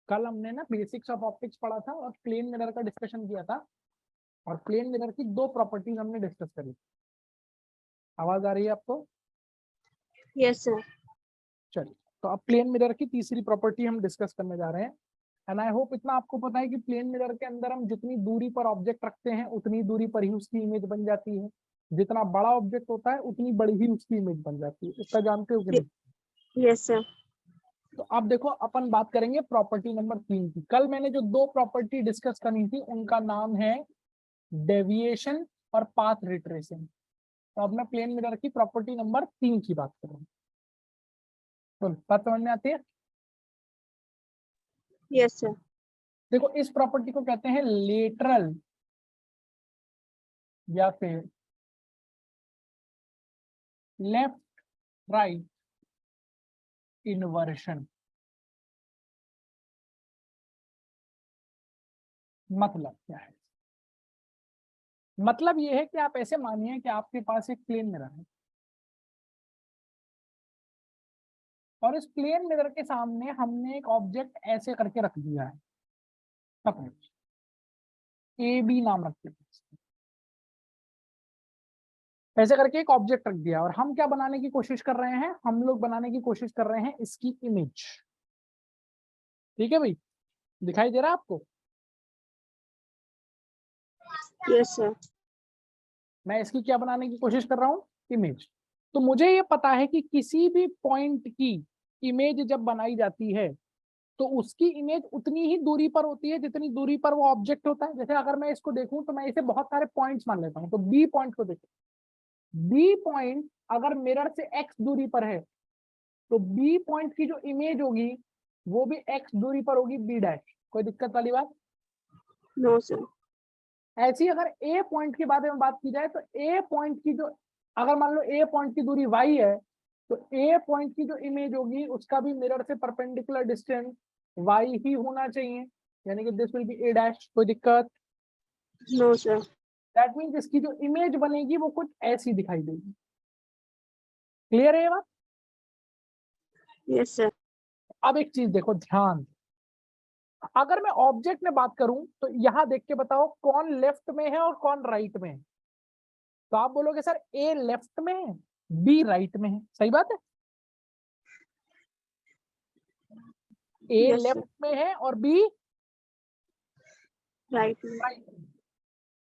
कल हमने ना बेसिक्स ऑफ ऑप्टिक्स पढ़ा था और प्लेन मिरर का डिस्कशन किया था, और प्लेन मिरर की दो प्रॉपर्टीज हमने डिस्कस करी। आवाज आ रही है आपको? Yes sir. चलिए, तो अब प्लेन मिरर की तीसरी प्रॉपर्टी हम डिस्कस करने जा रहे हैं। एंड आई होप इतना आपको पता है कि प्लेन मिरर के अंदर हम जितनी दूरी पर ऑब्जेक्ट रखते हैं उतनी दूरी पर ही उसकी इमेज बन जाती है। जितना बड़ा ऑब्जेक्ट होता है उतनी बड़ी ही उसकी इमेज बन जाती है। इसका जानते हो कि नहीं? Yes sir. तो अब देखो, अपन बात करेंगे प्रॉपर्टी नंबर 3 की। कल मैंने जो दो प्रॉपर्टी डिस्कस करी थी उनका नाम है डेविएशन और पाथ रिट्रेसिंग। तो अब मैं प्लेन मिरर की प्रॉपर्टी नंबर 3 की बात कर रहा हूँ। तो बात समझ में आती है? Yes sir. देखो, इस प्रॉपर्टी को कहते हैं लेटरल या फिर लेफ्ट राइट इन्वर्शन। मतलब क्या है? मतलब ये है कि आप ऐसे मानिए कि आपके पास एक प्लेन मिरर है और इस प्लेन मिरर के सामने हमने एक ऑब्जेक्ट ऐसे करके रख दिया है। ए बी नाम रखते हैं, ऐसे करके एक ऑब्जेक्ट रख दिया। और हम क्या बनाने की कोशिश कर रहे हैं? हम लोग बनाने की कोशिश कर रहे हैं इसकी इमेज। ठीक है भाई, दिखाई दे रहा है आपको? Yes sir. मैं इसकी क्या बनाने की कोशिश कर रहा हूँ? इमेज। तो मुझे ये पता है कि किसी भी पॉइंट की इमेज जब बनाई जाती है तो उसकी इमेज उतनी ही दूरी पर होती है जितनी दूरी पर वो ऑब्जेक्ट होता है। जैसे अगर मैं इसको देखूं तो मैं इसे बहुत सारे पॉइंट्स मान लेता हूं। तो बी पॉइंट को देखो, बी पॉइंट अगर मिरर से एक्स दूरी पर है तो बी पॉइंट की जो इमेज होगी वो भी एक्स दूरी पर होगी, बी डैश। कोई दिक्कत वाली बात? No sir. ऐसी अगर ए पॉइंट के बारे में बात की जाए तो ए पॉइंट की जो, अगर मान लो ए पॉइंट की दूरी वाई है तो ए पॉइंट की जो इमेज होगी उसका भी मिरर से परपेंडिकुलर डिस्टेंस वाई ही होना चाहिए, यानी कि this will be A dash. कोई दिक्कत? No sir. दैट मीन्स इसकी जो इमेज बनेगी वो कुछ ऐसी दिखाई देगी। क्लियर है ये बात? Yes sir. अब एक चीज देखो ध्यान से। अगर मैं ऑब्जेक्ट में बात करूं तो यहां देख के बताओ कौन लेफ्ट में है और कौन राइट में है। तो आप बोलोगे सर ए लेफ्ट में है, बी राइट में है। सही बात है, ए यस लेफ्ट सर। में है और बी राइट में। राइट में।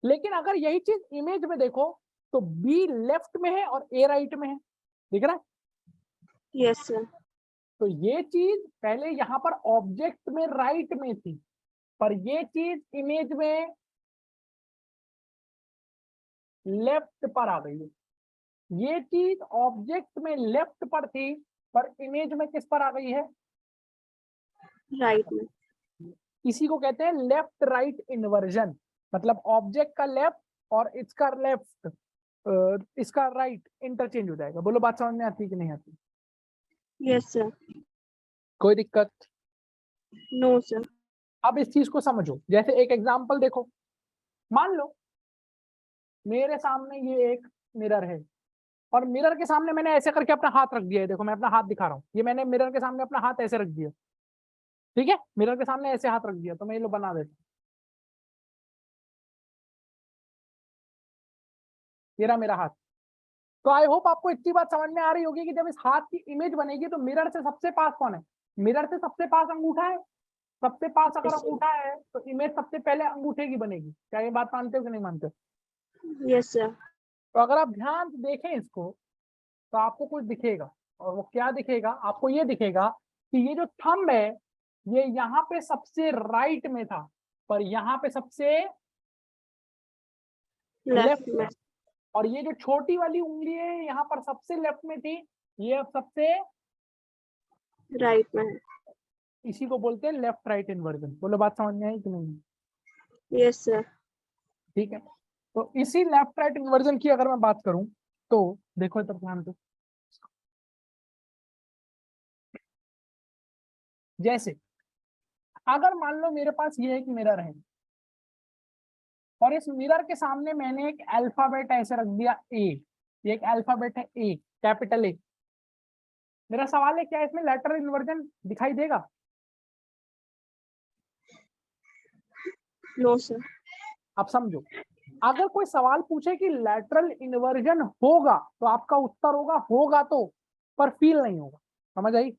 लेकिन अगर यही चीज इमेज में देखो तो बी लेफ्ट में है और ए राइट में है। दिख रहा है? Yes sir. तो ये चीज पहले यहां पर ऑब्जेक्ट में राइट में थी, पर ये चीज इमेज में लेफ्ट पर आ गई है। ये चीज ऑब्जेक्ट में लेफ्ट पर थी पर इमेज में किस पर आ गई है? राइट में। इसी को कहते हैं लेफ्ट राइट इन्वर्जन। मतलब ऑब्जेक्ट का लेफ्ट और इसका लेफ्ट, इसका राइट इंटरचेंज हो जाएगा। बोलो बात समझ में आती है कि नहीं आती? Yes sir. कोई दिक्कत? No sir. अब इस चीज को समझो। जैसे एक एग्जांपल देखो, मान लो मेरे सामने ये एक मिरर है और मिरर के सामने मैंने ऐसे करके अपना हाथ रख दिया है। देखो मैं अपना हाथ दिखा रहा हूँ, ये मैंने मिरर के सामने अपना हाथ ऐसे रख दिया। ठीक है, मिरर के सामने ऐसे हाथ रख दिया। तो मैं ये लो बना देता हूँ, ये रहा मेरा हाथ। तो आई होप आपको इतनी बात समझ में आ रही होगी कि जब इस हाथ की इमेज बनेगी तो मिरर से सबसे पास कौन है? मिरर से सबसे पास अंगूठा है। सबसे पास अगर अंगूठा है तो इमेज सबसे पहले अंगूठे की बनेगी। क्या ये बात मानते हो कि नहीं मानते हो? Yes sir. तो अगर आप ध्यान से देखें इसको तो आपको कुछ दिखेगा। और वो क्या दिखेगा? आपको ये दिखेगा कि ये जो थंब है ये यहाँ पे सबसे राइट में था पर यहाँ पे सबसे लेफ्ट लेफ्ट में। में। और ये जो छोटी वाली उंगली है यहाँ पर सबसे लेफ्ट में थी, ये अब सबसे राइट में है। इसी को बोलते हैं लेफ्ट राइट इन्वर्जन। बोलो बात समझ में आई कि नहीं? Yes sir. ठीक है, तो इसी लेफ्ट राइट इन्वर्जन की अगर मैं बात करूं तो देखो इधर ध्यान दो। जैसे अगर मान लो मेरे पास ये एक मिरर है और इस मिरर के सामने मैंने एक अल्फाबेट ऐसे रख दिया ए। ये एक अल्फाबेट है ए, कैपिटल ए। मेरा सवाल है क्या इसमें लेटरल इन्वर्जन दिखाई देगा? No sir. अब समझो, अगर कोई सवाल पूछे कि लैटरल इन्वर्जन होगा तो आपका उत्तर होगा होगा तो, पर फील नहीं होगा। समझ आई?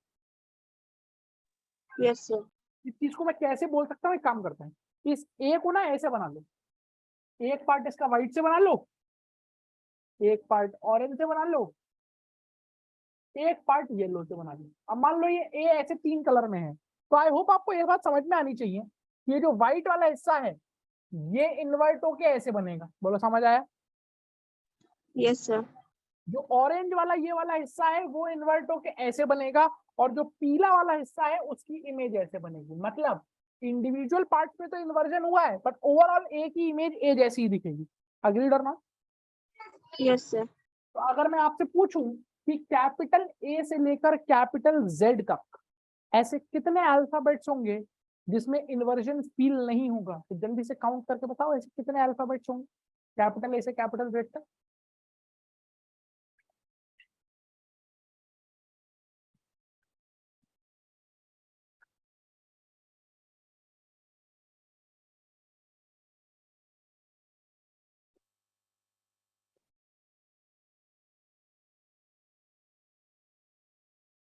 Yes sir. इस चीज को मैं कैसे बोल सकता हूँ, एक काम करते हैं, इस ए को ना ऐसे बना लो, एक पार्ट इसका व्हाइट से बना लो, एक पार्ट ऑरेंज से बना लो, एक पार्ट येलो से बना लो। अब मान लो ये ए ऐसे 3 कलर में है, तो आई होप आपको ये बात समझ में आनी चाहिए, ये जो व्हाइट वाला हिस्सा है ये इन्वर्ट होके ऐसे बनेगा। बोलो समझ आया? Yes sir. जो ऑरेंज वाला ये वाला हिस्सा है वो इन्वर्ट होके ऐसे बनेगा, और जो पीला वाला हिस्सा है उसकी इमेज ऐसे बनेगी। मतलब इंडिविजुअल पार्ट्स में तो इन्वर्जन हुआ है, बट ओवरऑल ए की इमेज ए जैसी ही दिखेगी। अग्रीड और नॉट? Yes sir. तो अगर मैं आपसे पूछूं कि कैपिटल ए से लेकर कैपिटल जेड तक ऐसे कितने अल्फाबेट्स होंगे जिसमें इन्वर्जन फील नहीं होगा, तो जल्दी से काउंट करके बताओ ऐसे कितने अल्फाबेट्स होंगे कैपिटल ए से कैपिटल जेड तक।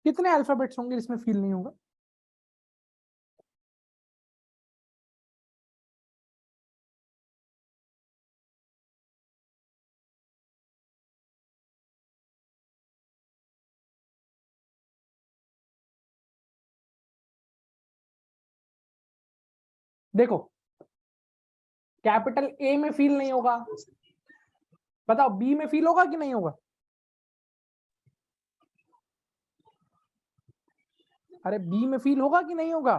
कितने अल्फाबेट्स होंगे जिसमें फील नहीं होगा? देखो, कैपिटल ए में फील नहीं होगा, बताओ बी में फील होगा कि नहीं होगा? अरे बी में फील होगा कि नहीं होगा?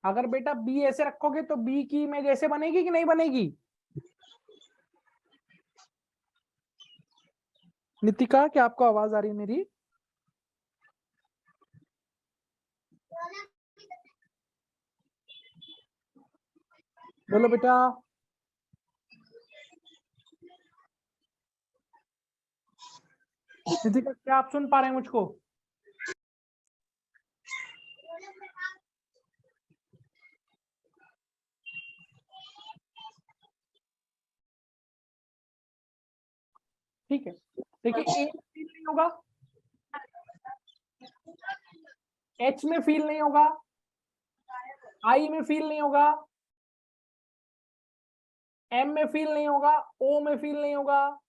अगर बेटा बी ऐसे रखोगे तो बी की इमेज ऐसे बनेगी कि नहीं बनेगी? नितिका, क्या आपको आवाज आ रही है मेरी? बोलो बेटा। नितिका, क्या आप सुन पा रहे हैं मुझको? ठीक है, देखिए ए में फील नहीं होगा, एच में फील नहीं होगा, आई में फील नहीं होगा, एम में फील नहीं होगा, ओ में फील नहीं होगा,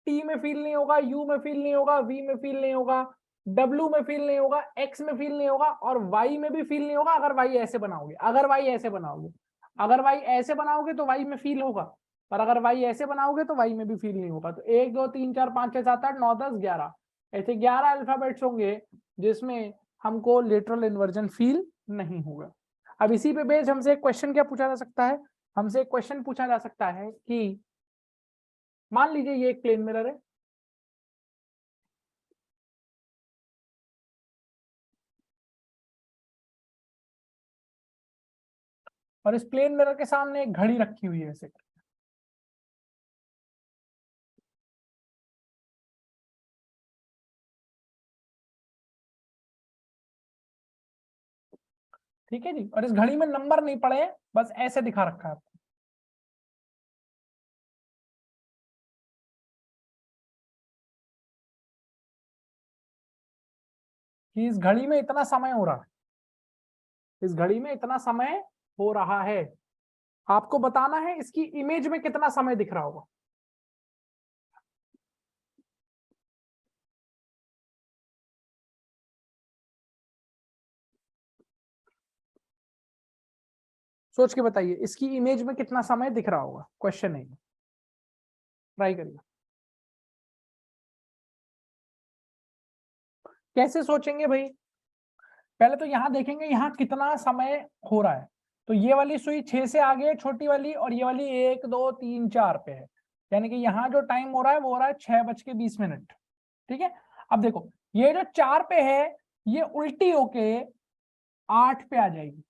टी में फील नहीं होगा, यू में फील नहीं होगा, वी में फील नहीं होगा, डब्ल्यू में फील नहीं होगा, एक्स में फील नहीं होगा, और वाई में भी फील नहीं होगा। अगर वाई ऐसे बनाओगे, अगर वाई ऐसे बनाओगे, अगर वाई ऐसे बनाओगे तो वाई में फील होगा, पर अगर वाई ऐसे बनाओगे तो वाई में भी फील नहीं होगा। तो 1 2 3 4 5 6 7 8 9 10 11 ऐसे 11 अल्फाबेट्स होंगे जिसमें हमको लिटरल इन्वर्जन फील नहीं होगा। अब इसी पे बेस हमसे एक क्वेश्चन क्या पूछा जा सकता है, हमसे एक क्वेश्चन पूछा जा सकता है कि मान लीजिए ये एक प्लेन मिरर है, और इस प्लेन मिरर के सामने एक घड़ी रखी हुई है ऐसे। ठीक है जी, और इस घड़ी में नंबर नहीं पड़े हैं, बस ऐसे दिखा रखा है आपको कि इस घड़ी में इतना समय हो रहा है, इस घड़ी में इतना समय हो रहा है। आपको बताना है इसकी इमेज में कितना समय दिख रहा होगा। सोच के बताइए इसकी इमेज में कितना समय दिख रहा होगा, क्वेश्चन है, ट्राई करिए। कैसे सोचेंगे भाई? पहले तो यहां देखेंगे यहाँ कितना समय हो रहा है, तो ये वाली सुई 6 से आगे है छोटी वाली, और ये वाली 1 2 3 4 पे है, यानी कि यहाँ जो टाइम हो रहा है वो हो रहा है 6:20। ठीक है, अब देखो ये जो 4 पे है ये उल्टी होके 8 पे आ जाएगी,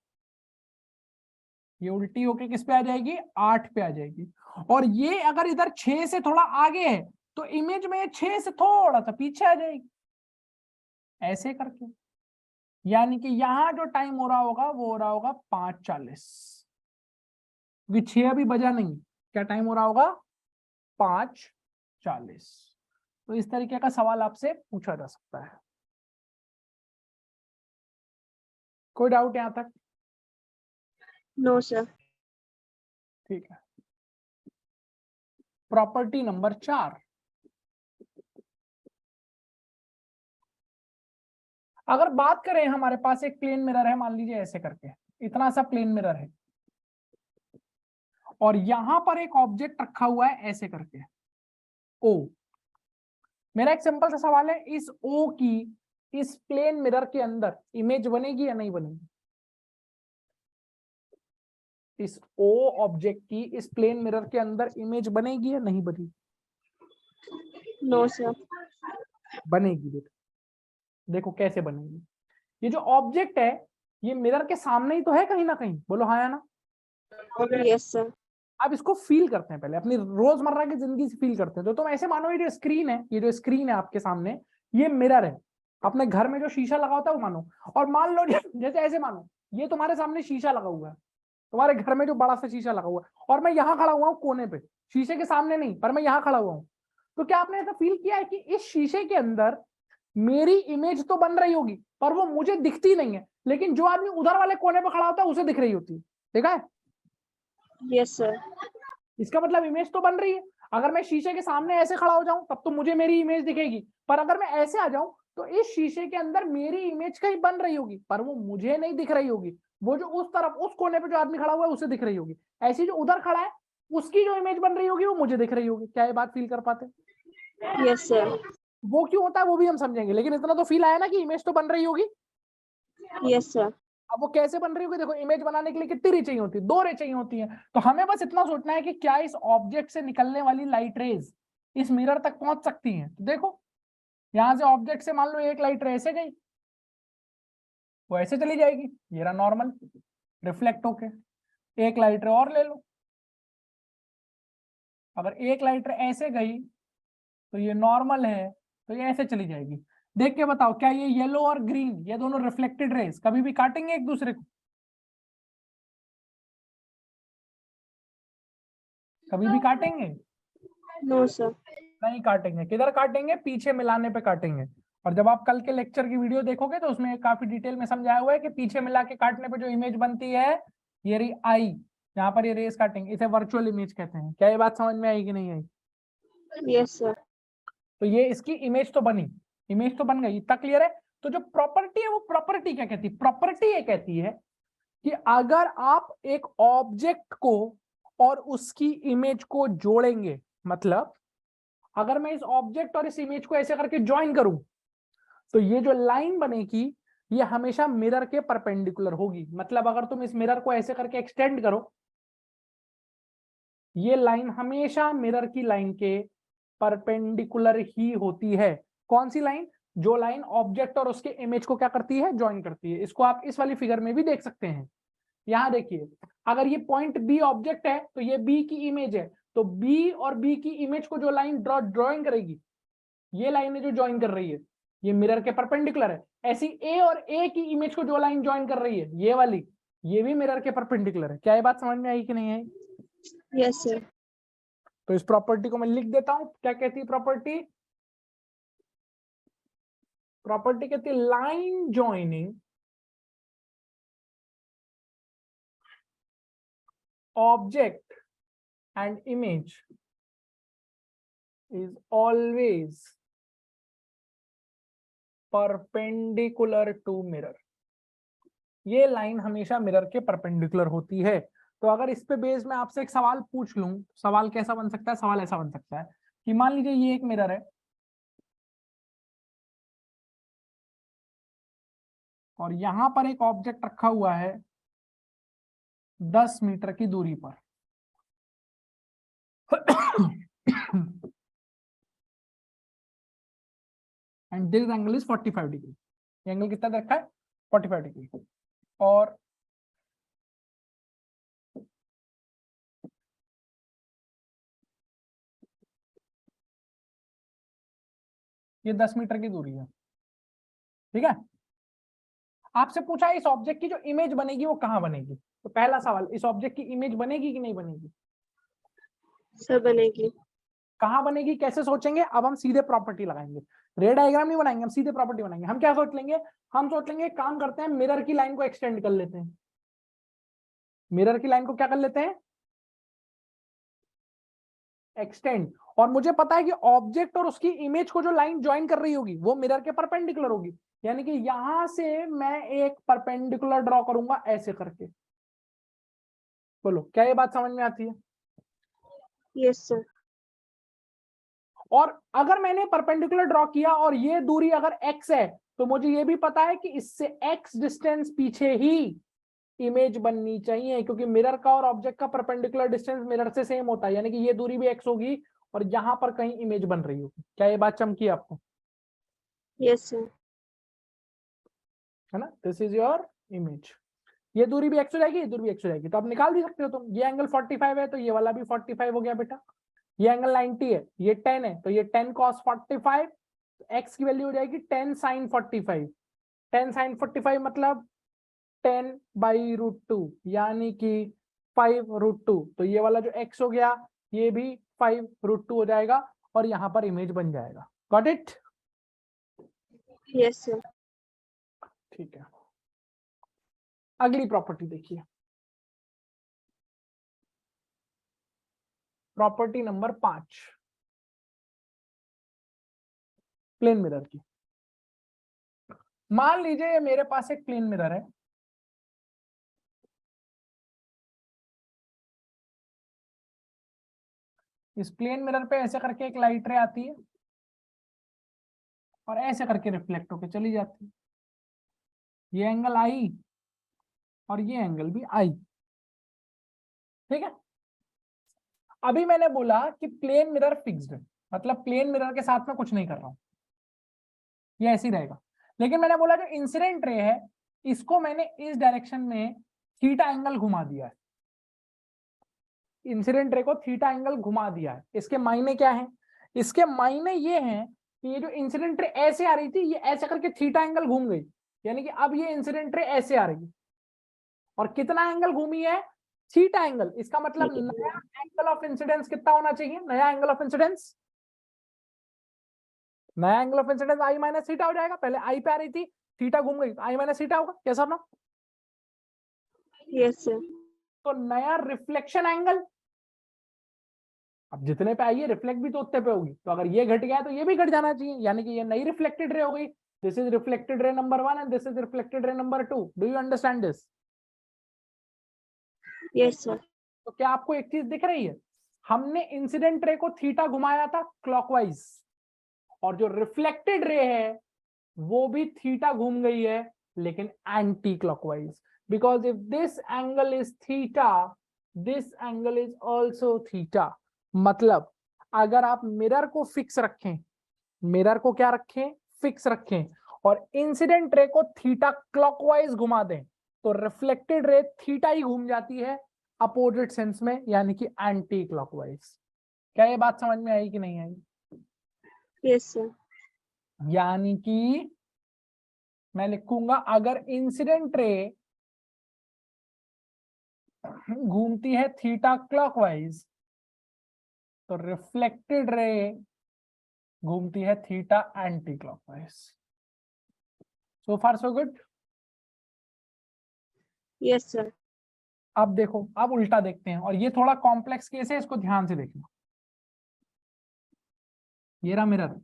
ये उल्टी होके किस पे आ जाएगी, 8 पे आ जाएगी। और ये अगर इधर 6 से थोड़ा आगे है तो इमेज में 6 से थोड़ा सा पीछे आ जाएगी। ऐसे करके, यानी कि यहाँ जो टाइम हो रहा होगा वो हो रहा होगा 5:40, क्योंकि 6 अभी बजा नहीं, क्या टाइम हो रहा होगा 5:40। तो इस तरीके का सवाल आपसे पूछा जा सकता है। कोई डाउट यहां तक? No sir. ठीक है। प्रॉपर्टी नंबर 4, अगर बात करें हमारे पास एक प्लेन मिरर है, मान लीजिए ऐसे करके, इतना सा प्लेन मिरर है और यहां पर एक ऑब्जेक्ट रखा हुआ है ऐसे करके ओ। मेरा एक सिंपल सा सवाल है, इस ओ की इस प्लेन मिरर के अंदर इमेज बनेगी या नहीं बनेगी? इस ओ ऑब्जेक्ट की इस प्लेन मिरर के अंदर इमेज बनेगी या नहीं बनेगी? No sir. बनेगी। देखो देखो कैसे बनेगी। ये जो ऑब्जेक्ट है ये मिरर के सामने ही तो है कहीं ना कहीं, बोलो हाँ या ना? Yes sir. अब इसको फील करते हैं, पहले अपनी रोजमर्रा की जिंदगी से फील करते हैं। तो तुम ऐसे मानो ये जो स्क्रीन है, ये जो स्क्रीन है आपके सामने, ये मिरर है। अपने घर में जो शीशा लगा होता है वो मानो, और मान लो जैसे ऐसे मानो ये तुम्हारे सामने शीशा लगा हुआ है, तुम्हारे घर में जो बड़ा सा शीशा लगा हुआ है, और मैं यहाँ खड़ा हुआ हूँ कोने पे, शीशे के सामने नहीं पर मैं यहाँ खड़ा हुआ हूँ। तो क्या आपने ऐसा फील किया है कि इस शीशे के अंदर मेरी इमेज तो बन रही होगी पर वो मुझे दिखती नहीं है, लेकिन जो आदमी उधर वाले कोने पे खड़ा होता है उसे दिख रही होती है? देखा है? Yes sir. इसका मतलब इमेज तो बन रही है। अगर मैं शीशे के सामने ऐसे खड़ा हो जाऊं तब तो मुझे मेरी इमेज दिखेगी, पर अगर मैं ऐसे आ जाऊं तो इस शीशे के अंदर मेरी इमेज कहीं बन रही होगी पर वो मुझे नहीं दिख रही होगी। वो जो उस तरफ उस कोने पे जो आदमी खड़ा हुआ है उसे दिख रही होगी, ऐसी जो उधर खड़ा है उसकी जो इमेज बन रही होगी वो मुझे दिख रही होगी। क्या ये बात फील कर पाते? Yes sir. वो क्यों होता है वो भी हम समझेंगे, लेकिन इतना तो फील आया ना कि इमेज तो बन रही होगी। Yes sir. अब वो कैसे बन रही होगी? देखो इमेज बनाने के लिए कितनी रे चाहिए होती है? 2 रे चाहिए होती है। तो हमें बस इतना सोचना है कि क्या इस ऑब्जेक्ट से निकलने वाली लाइट रेज इस मिरर तक पहुंच सकती हैं। तो देखो यहां से ऑब्जेक्ट से मान लो एक लाइट रे ऐसे गई, वो ऐसे चली जाएगी, ये रहा नॉर्मल रिफ्लेक्ट होके। एक लाइट रे और ले लो, अगर एक लाइट रे ऐसे गई तो ये नॉर्मल है, तो ये ऐसे चली जाएगी। देख के बताओ क्या ये येलो और ग्रीन ये दोनों रिफ्लेक्टेड रेज कभी भी काटेंगे एक दूसरे को? कभी भी काटेंगे? No sir. नहीं काटेंगे। किधर काटेंगे? पीछे मिलाने पे काटेंगे। और जब आप कल के लेक्चर की वीडियो देखोगे तो उसमें काफी डिटेल में समझाया हुआ है कि पीछे मिला के काटने पे जो इमेज बनती है ये रही आई, यहाँ पर ये रेस काटेंगे, इसे वर्चुअल इमेज कहते हैं। क्या ये बात समझ में आई कि नहीं आई? Yes sir. तो ये इसकी इमेज तो बनी, इमेज तो बन गई, इतना क्लियर है। तो जो प्रॉपर्टी है वो प्रॉपर्टी क्या कहती है? प्रॉपर्टी ये कहती है कि अगर आप एक ऑब्जेक्ट को और उसकी इमेज को जोड़ेंगे, मतलब अगर मैं इस ऑब्जेक्ट और इस इमेज को ऐसे करके ज्वाइन करूं तो ये जो लाइन बनेगी ये हमेशा मिरर के परपेंडिकुलर होगी। मतलब अगर तुम इस मिरर को ऐसे करके एक्सटेंड करो, ये लाइन हमेशा मिरर की लाइन के परपेंडिकुलर ही होती है। कौन सी लाइन? जो लाइन ऑब्जेक्ट और उसके इमेज को क्या करती है? ज्वाइन करती है। इसको आप इस वाली फिगर में भी देख सकते हैं। यहां देखिए, अगर ये पॉइंट बी ऑब्जेक्ट है तो ये बी की इमेज है, तो बी और बी की इमेज को जो लाइन ड्रॉइंग करेगी, ये लाइन है जो ज्वाइन कर रही है, ये मिरर के परपेंडिकुलर है। ऐसी ए और ए की इमेज को जो लाइन ज्वाइन कर रही है ये वाली, ये भी मिरर के परपेंडिकुलर है। क्या ये बात समझ में आई कि नहीं आई? Yes sir. तो इस प्रॉपर्टी को मैं लिख देता हूं। क्या कहती है प्रॉपर्टी? प्रॉपर्टी कहती है line joining object and image is always perpendicular to mirror। ये लाइन हमेशा मिरर के परपेंडिकुलर होती है। तो अगर इस पे बेस में आपसे एक सवाल पूछ लूं, सवाल कैसा बन सकता है? सवाल ऐसा बन सकता है कि मान लीजिए ये एक मिरर है और यहां पर एक ऑब्जेक्ट रखा हुआ है 10 मीटर की दूरी पर and this angle is 45 degree. Angle कितना रखा है? 45 डिग्री। और ये 10 मीटर की दूरी है। ठीक है। आपसे पूछा इस ऑब्जेक्ट की जो इमेज बनेगी वो कहाँ बनेगी, तो पहला सवाल, इस ऑब्जेक्ट की इमेज बनेगी कि नहीं बनेगी? सर बनेगी। कहाँ बनेगी, कैसे सोचेंगे? अब हम सीधे प्रॉपर्टी लगाएंगे, रे डायग्राम नहीं बनाएंगे, हम सीधे प्रॉपर्टी बनाएंगे। हम क्या सोच लेंगे, हम सोच लेंगे काम करते हैं, मिरर की लाइन को एक्सटेंड कर लेते हैं। मिरर की लाइन को क्या कर लेते हैं, एक्सटेंड। और मुझे पता है कि ऑब्जेक्ट और उसकी इमेज को जो लाइन ज्वाइन कर रही होगी वो मिरर के परपेंडिकुलर होगी, यानी कि यहां से मैं एक परपेंडिकुलर ड्रॉ करूंगा ऐसे करके। बोलो क्या ये बात समझ में आती है? Yes sir. और अगर मैंने परपेंडिकुलर ड्रॉ किया और ये दूरी अगर x है, तो मुझे ये भी पता है कि इससे x डिस्टेंस पीछे ही इमेज बननी चाहिए, क्योंकि मिरर का और ऑब्जेक्ट का परपेंडिकुलर डिस्टेंस मिरर से सेम होता है, यानी कि ये दूरी भी x होगी और यहां पर कहीं इमेज बन रही होगी। क्या ये बात चमकी आपको? Yes sir. है ना, दिस इज योर इमेज। ये दूरी भी x हो जाएगी, ये दूरी भी x हो जाएगी, तो आप निकाल भी सकते हो तुम। ये एंगल 45 है तो ये वाला भी 45 हो गया बेटा। ये एंगल 90 है, ये 10 है, तो ये 10 cos 45, x की वैल्यू हो जाएगी 10 sin 45। 10 sin 45 मतलब 10/√2, यानी कि 5√2। तो ये वाला जो x हो गया ये भी 5√2 हो जाएगा और यहां पर इमेज बन जाएगा। Got it? Yes sir. ठीक है, अगली प्रॉपर्टी देखिए, प्रॉपर्टी नंबर 5, प्लेन मिरर की। मान लीजिए मेरे पास एक प्लेन मिरर है, इस प्लेन मिरर पे ऐसे करके एक लाइट रे आती है और ऐसे करके रिफ्लेक्ट होकर चली जाती है। ये एंगल आई और ये एंगल भी आई, ठीक है। अभी मैंने बोला कि प्लेन मिरर फिक्स्ड है, मतलब प्लेन मिरर के साथ में कुछ नहीं कर रहा हूं, ये ऐसे ही रहेगा। लेकिन मैंने बोला जो इंसिडेंट रे है इसको मैंने इस डायरेक्शन में थीटा एंगल घुमा दिया है। इंसिडेंट रे को थीटा एंगल घुमा दिया है। इसके मायने क्या है? इसके मायने ये हैं कि ये जो इंसिडेंट रे ऐसे आ रही थी ये ऐसे करके थीटा एंगल घूम गई, यानी कि अब ये इंसिडेंट रे ऐसे आ रही है और कितना एंगल घूमी है? Theta angle. इसका मतलब नया एंगल ऑफ इंसिडेंस कितना होना चाहिए? नया एंगल ऑफ इंसिडेंस, नया angle of incidence I minus theta हो जाएगा। पहले आई पे आ रही थी, थीटा घूम गई, आई माइनस थीटा होगा। कैसा ना? Yes sir. तो नया रिफ्लेक्शन एंगल, अब जितने पे आई है रिफ्लेक्ट भी तो उतने पे होगी, तो अगर ये घट गया तो ये भी घट जाना चाहिए, यानी कि ये नई रिफ्लेक्टेड रे हो गई। This is reflected ray number 1 and this is reflected ray number 2। Do you understand this? Yes sir. तो क्या आपको एक चीज दिख रही है? हमने इंसिडेंट रे को थीटा घुमाया था क्लॉकवाइज, और जो रिफ्लेक्टेड रे है वो भी थीटा घूम गई है लेकिन anti clockwise, because if this angle is theta this angle is also theta. मतलब अगर आप मिरर को फिक्स रखें, मिरर को क्या रखें? फिक्स रखें, और इंसिडेंट रे को थीटा क्लॉकवाइज घुमा दें तो रिफ्लेक्टेड रे थीटा ही घूम जाती है अपोजिट सेंस में, यानी कि एंटी क्लॉकवाइज। क्या ये बात समझ में आई कि नहीं आई? Yes sir. यानी कि मैं लिखूंगा अगर इंसिडेंट रे घूमती है थीटा क्लॉकवाइज तो रिफ्लेक्टेड रे घूमती है थीटा एंटी क्लॉकवाइज। सो फार सो गुड। Yes sir. अब देखो, अब उल्टा देखते हैं, और ये थोड़ा कॉम्प्लेक्स केस है, इसको ध्यान से देखना। ये रहा मिरर,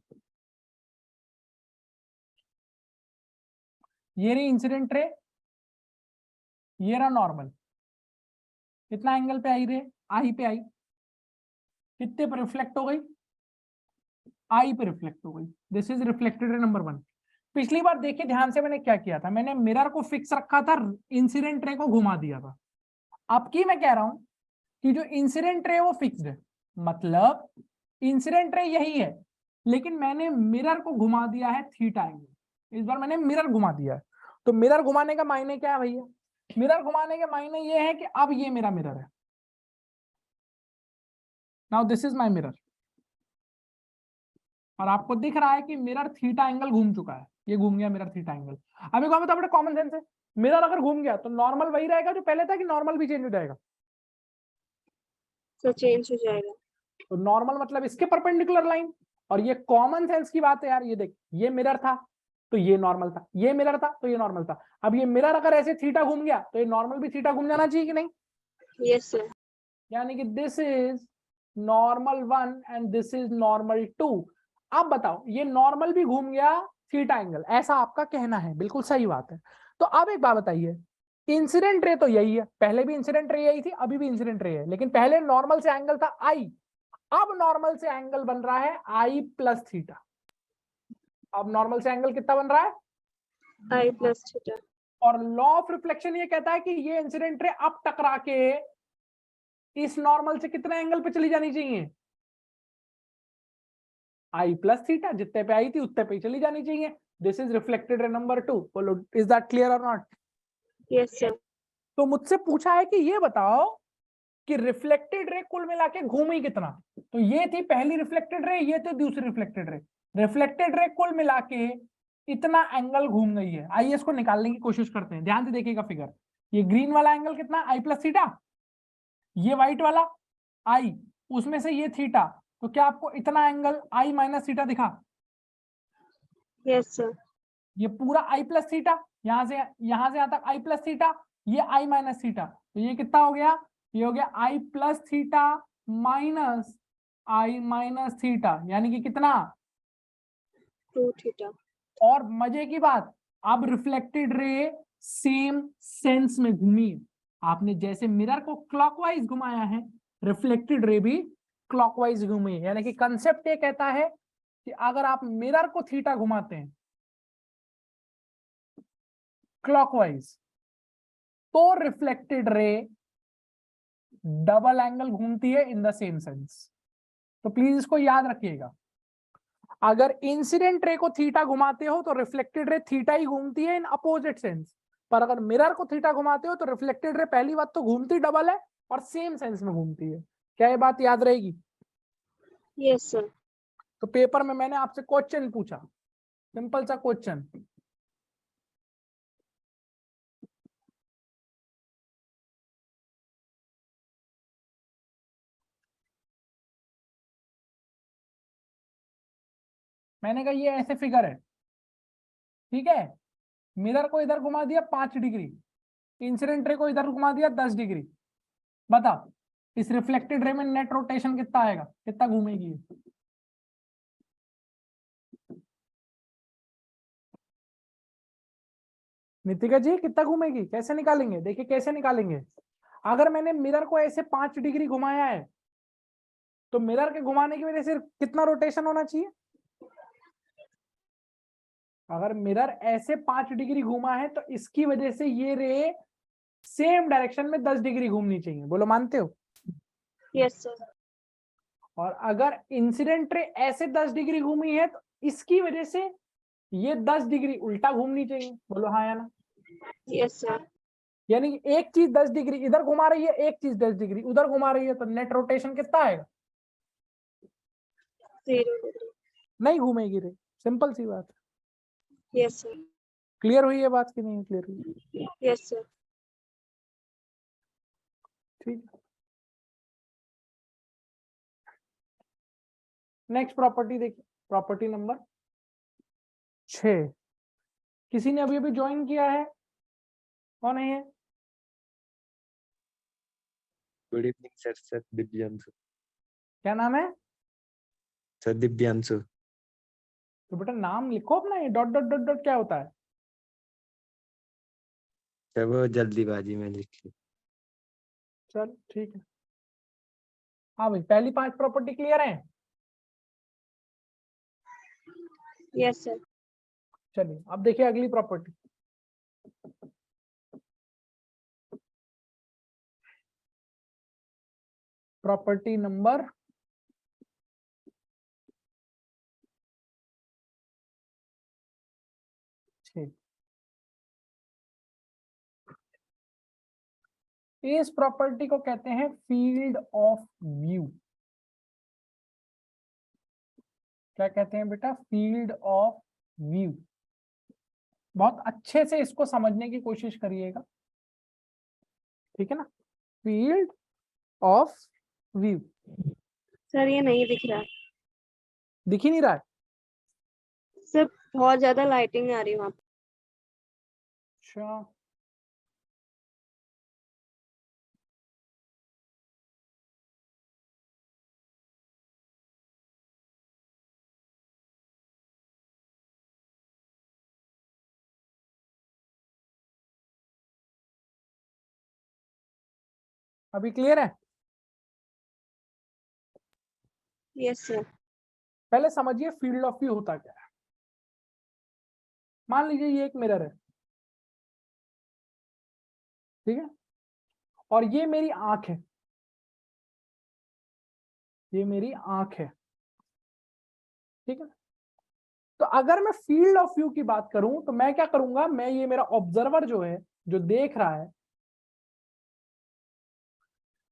ये रही इंसिडेंट रे, ये रहा नॉर्मल। कितना एंगल पे आई रे? आई पे आई। कितने पर रिफ्लेक्ट हो गई? आई पे रिफ्लेक्ट हो गई। This is reflected ray number 1। पिछली बार देखिए ध्यान से मैंने क्या किया था, मैंने मिरर को फिक्स रखा था, इंसिडेंट रे को घुमा दिया था। अब की मैं कह रहा हूं कि जो इंसिडेंट रे है वो फिक्स्ड है, मतलब इंसिडेंट रे यही है लेकिन मैंने मिरर को घुमा दिया है थीटा एंगल। इस बार मैंने मिरर घुमा दिया है, तो मिरर घुमाने का मायने क्या है भैया? मिरर घुमाने के मायने ये है कि अब ये मेरा मिरर है, now this is my mirror. और आपको दिख रहा है कि मिरर थीटा एंगल घूम चुका है, ये घूम गया मिरर थीटा एंगल। अब एक बात बड़ा कॉमन सेंस है, मिरर अगर घूम गया तो नॉर्मल वही रहेगा जो पहले था कि नॉर्मल भी चेंज हो जाएगा? सर चेंज हो जाएगा। तो नॉर्मल मतलब इसके परपेंडिकुलर लाइन, और ये कॉमन सेंस की बात है यार। ये देख, ये मिरर था तो ये नॉर्मल था, ये मिरर था तो ये नॉर्मल था। अब ये मिरर अगर ऐसे थीटा घूम गया तो ये नॉर्मल भी थीटा घूम जाना चाहिए कि नहीं? Yes sir. यानी कि this is normal 1 and this is normal 2। अब बताओ, ये नॉर्मल भी घूम गया थीटा एंगल, ऐसा आपका कहना है, बिल्कुल सही बात है। तो अब एक बात बताइए, इंसिडेंट रे तो यही है, पहले भी इंसिडेंट रे यही थी, अभी भी इंसिडेंट रे है, लेकिन पहले नॉर्मल से एंगल था आई, अब नॉर्मल से एंगल बन रहा है आई प्लस थीटा। अब नॉर्मल से एंगल कितना बन रहा है? आई प्लस थीटा। और लॉ ऑफ रिफ्लेक्शन ये कहता है कि ये इंसिडेंट रे अब टकरा के इस नॉर्मल से कितने एंगल पे चली जानी चाहिए? आई प्लस थीटा, जितने पे आई थी उतने पे चली जानी चाहिए। This is reflected ray number 2। बोलो, इज दैट क्लियर और नॉट? Yes sir. तो मुझसे पूछा है कि ये बताओ कि रिफ्लेक्टेड रे कुल मिला के घूमी कितना। तो ये थी पहली रिफ्लेक्टेड रे, ये थी दूसरी रिफ्लेक्टेड रे। रिफ्लेक्टेड रे कुल मिला के इतना एंगल घूम गई है। आइए इसको निकालने की कोशिश करते हैं, ध्यान से देखिएगा फिगर। ये ग्रीन वाला एंगल कितना? आई प्लस थीटा। ये व्हाइट वाला आई, उसमें से ये थीटा, तो क्या आपको इतना एंगल आई माइनस थीटा दिखा? Yes sir. ये पूरा आई प्लस थीटा, यहां से यहां तक आई प्लस थीटा, ये आई माइनस थीटा, तो ये कितना हो गया? ये हो गया आई प्लस थीटा माइनस आई माइनस थीटा, यानी कि कितना? 2 थीटा। और मजे की बात, अब रिफ्लेक्टेड रे सेम सेंस में घूमी है। आपने जैसे मिरर को क्लॉकवाइज घुमाया है, रिफ्लेक्टेड रे भी क्लॉकवाइज घूमी है। यानी कि कंसेप्ट ये कहता है कि अगर आप मिरर को थीटा घुमाते हैं क्लॉकवाइज, तो रिफ्लेक्टेड रे डबल एंगल घूमती है इन द सेम सेंस। तो प्लीज इसको याद रखिएगा, अगर इंसिडेंट रे को थीटा घुमाते हो तो रिफ्लेक्टेड रे थीटा ही घूमती है इन अपोजिट सेंस, पर अगर मिरर को थीटा घुमाते हो तो रिफ्लेक्टेड रे पहली बात तो घूमती डबल है और सेम सेंस में घूमती है। क्या ये बात याद रहेगी? Yes sir. तो पेपर में मैंने आपसे क्वेश्चन पूछा, सिंपल सा क्वेश्चन, मैंने कहा ये ऐसे फिगर है, ठीक है, मिरर को इधर घुमा दिया 5 डिग्री, इंसिडेंट रे को इधर घुमा दिया 10 डिग्री, बता इस रिफ्लेक्टेड रे में नेट रोटेशन कितना आएगा, कितना घूमेगी ये? नितिका जी कितना घूमेगी, कैसे निकालेंगे? देखिए कैसे निकालेंगे। अगर मैंने मिरर को ऐसे 5 डिग्री घुमाया है तो मिरर के घुमाने की वजह से कितना रोटेशन होना चाहिए? अगर मिरर ऐसे 5 डिग्री घुमा है तो इसकी वजह से ये रे सेम डायरेक्शन में 10 डिग्री घूमनी चाहिए। बोलो मानते हो? Yes sir. और अगर इंसिडेंट रे ऐसे 10 डिग्री घूमी है तो इसकी वजह से ये 10 डिग्री उल्टा घूमनी चाहिए। बोलो हाँ या ना? Yes sir. यानी कि एक चीज 10 डिग्री इधर घुमा रही है, एक चीज 10 डिग्री उधर घुमा रही है, तो नेट रोटेशन कितना आएगा? 0 डिग्री। नहीं घूमेगी रे, सिंपल सी बात है। Yes sir. क्लियर हुई है बात कि नहीं क्लियर हुई? Yes sir. ठीक, नेक्स्ट प्रॉपर्टी देखिए, प्रॉपर्टी नंबर 6। किसी ने अभी अभी ज्वाइन किया है? कौन है ये? Good evening sir. Sir Divyanshu. क्या नाम है? सर दिव्यांशु। तो बेटा नाम लिखो अपना, ये डॉट डॉट डॉट डॉट क्या होता है? सर वो जल्दीबाजी में लिखी। चल ठीक है। हाँ भाई, पहली 5 प्रॉपर्टी क्लियर है? Yes sir. चलिए अब देखिए अगली प्रॉपर्टी, प्रॉपर्टी नंबर 6। इस प्रॉपर्टी को कहते हैं फील्ड ऑफ व्यू। क्या कहते हैं बेटा? Field of view. बहुत अच्छे से इसको समझने की कोशिश करिएगा, ठीक है ना? Field of view. सर ये नहीं दिख रहा है दिख ही नहीं रहा है? सर, बहुत ज्यादा लाइटिंग आ रही है वहाँ पे। अच्छा, अभी क्लियर है? Yes sir. पहले समझिए फील्ड ऑफ व्यू होता क्या है। मान लीजिए ये एक मिरर है, ठीक है, और ये मेरी आंख है, ये मेरी आंख है, ठीक है। तो अगर मैं फील्ड ऑफ व्यू की बात करूं तो मैं क्या करूंगा? मैं ये मेरा ऑब्जर्वर जो है, जो देख रहा है,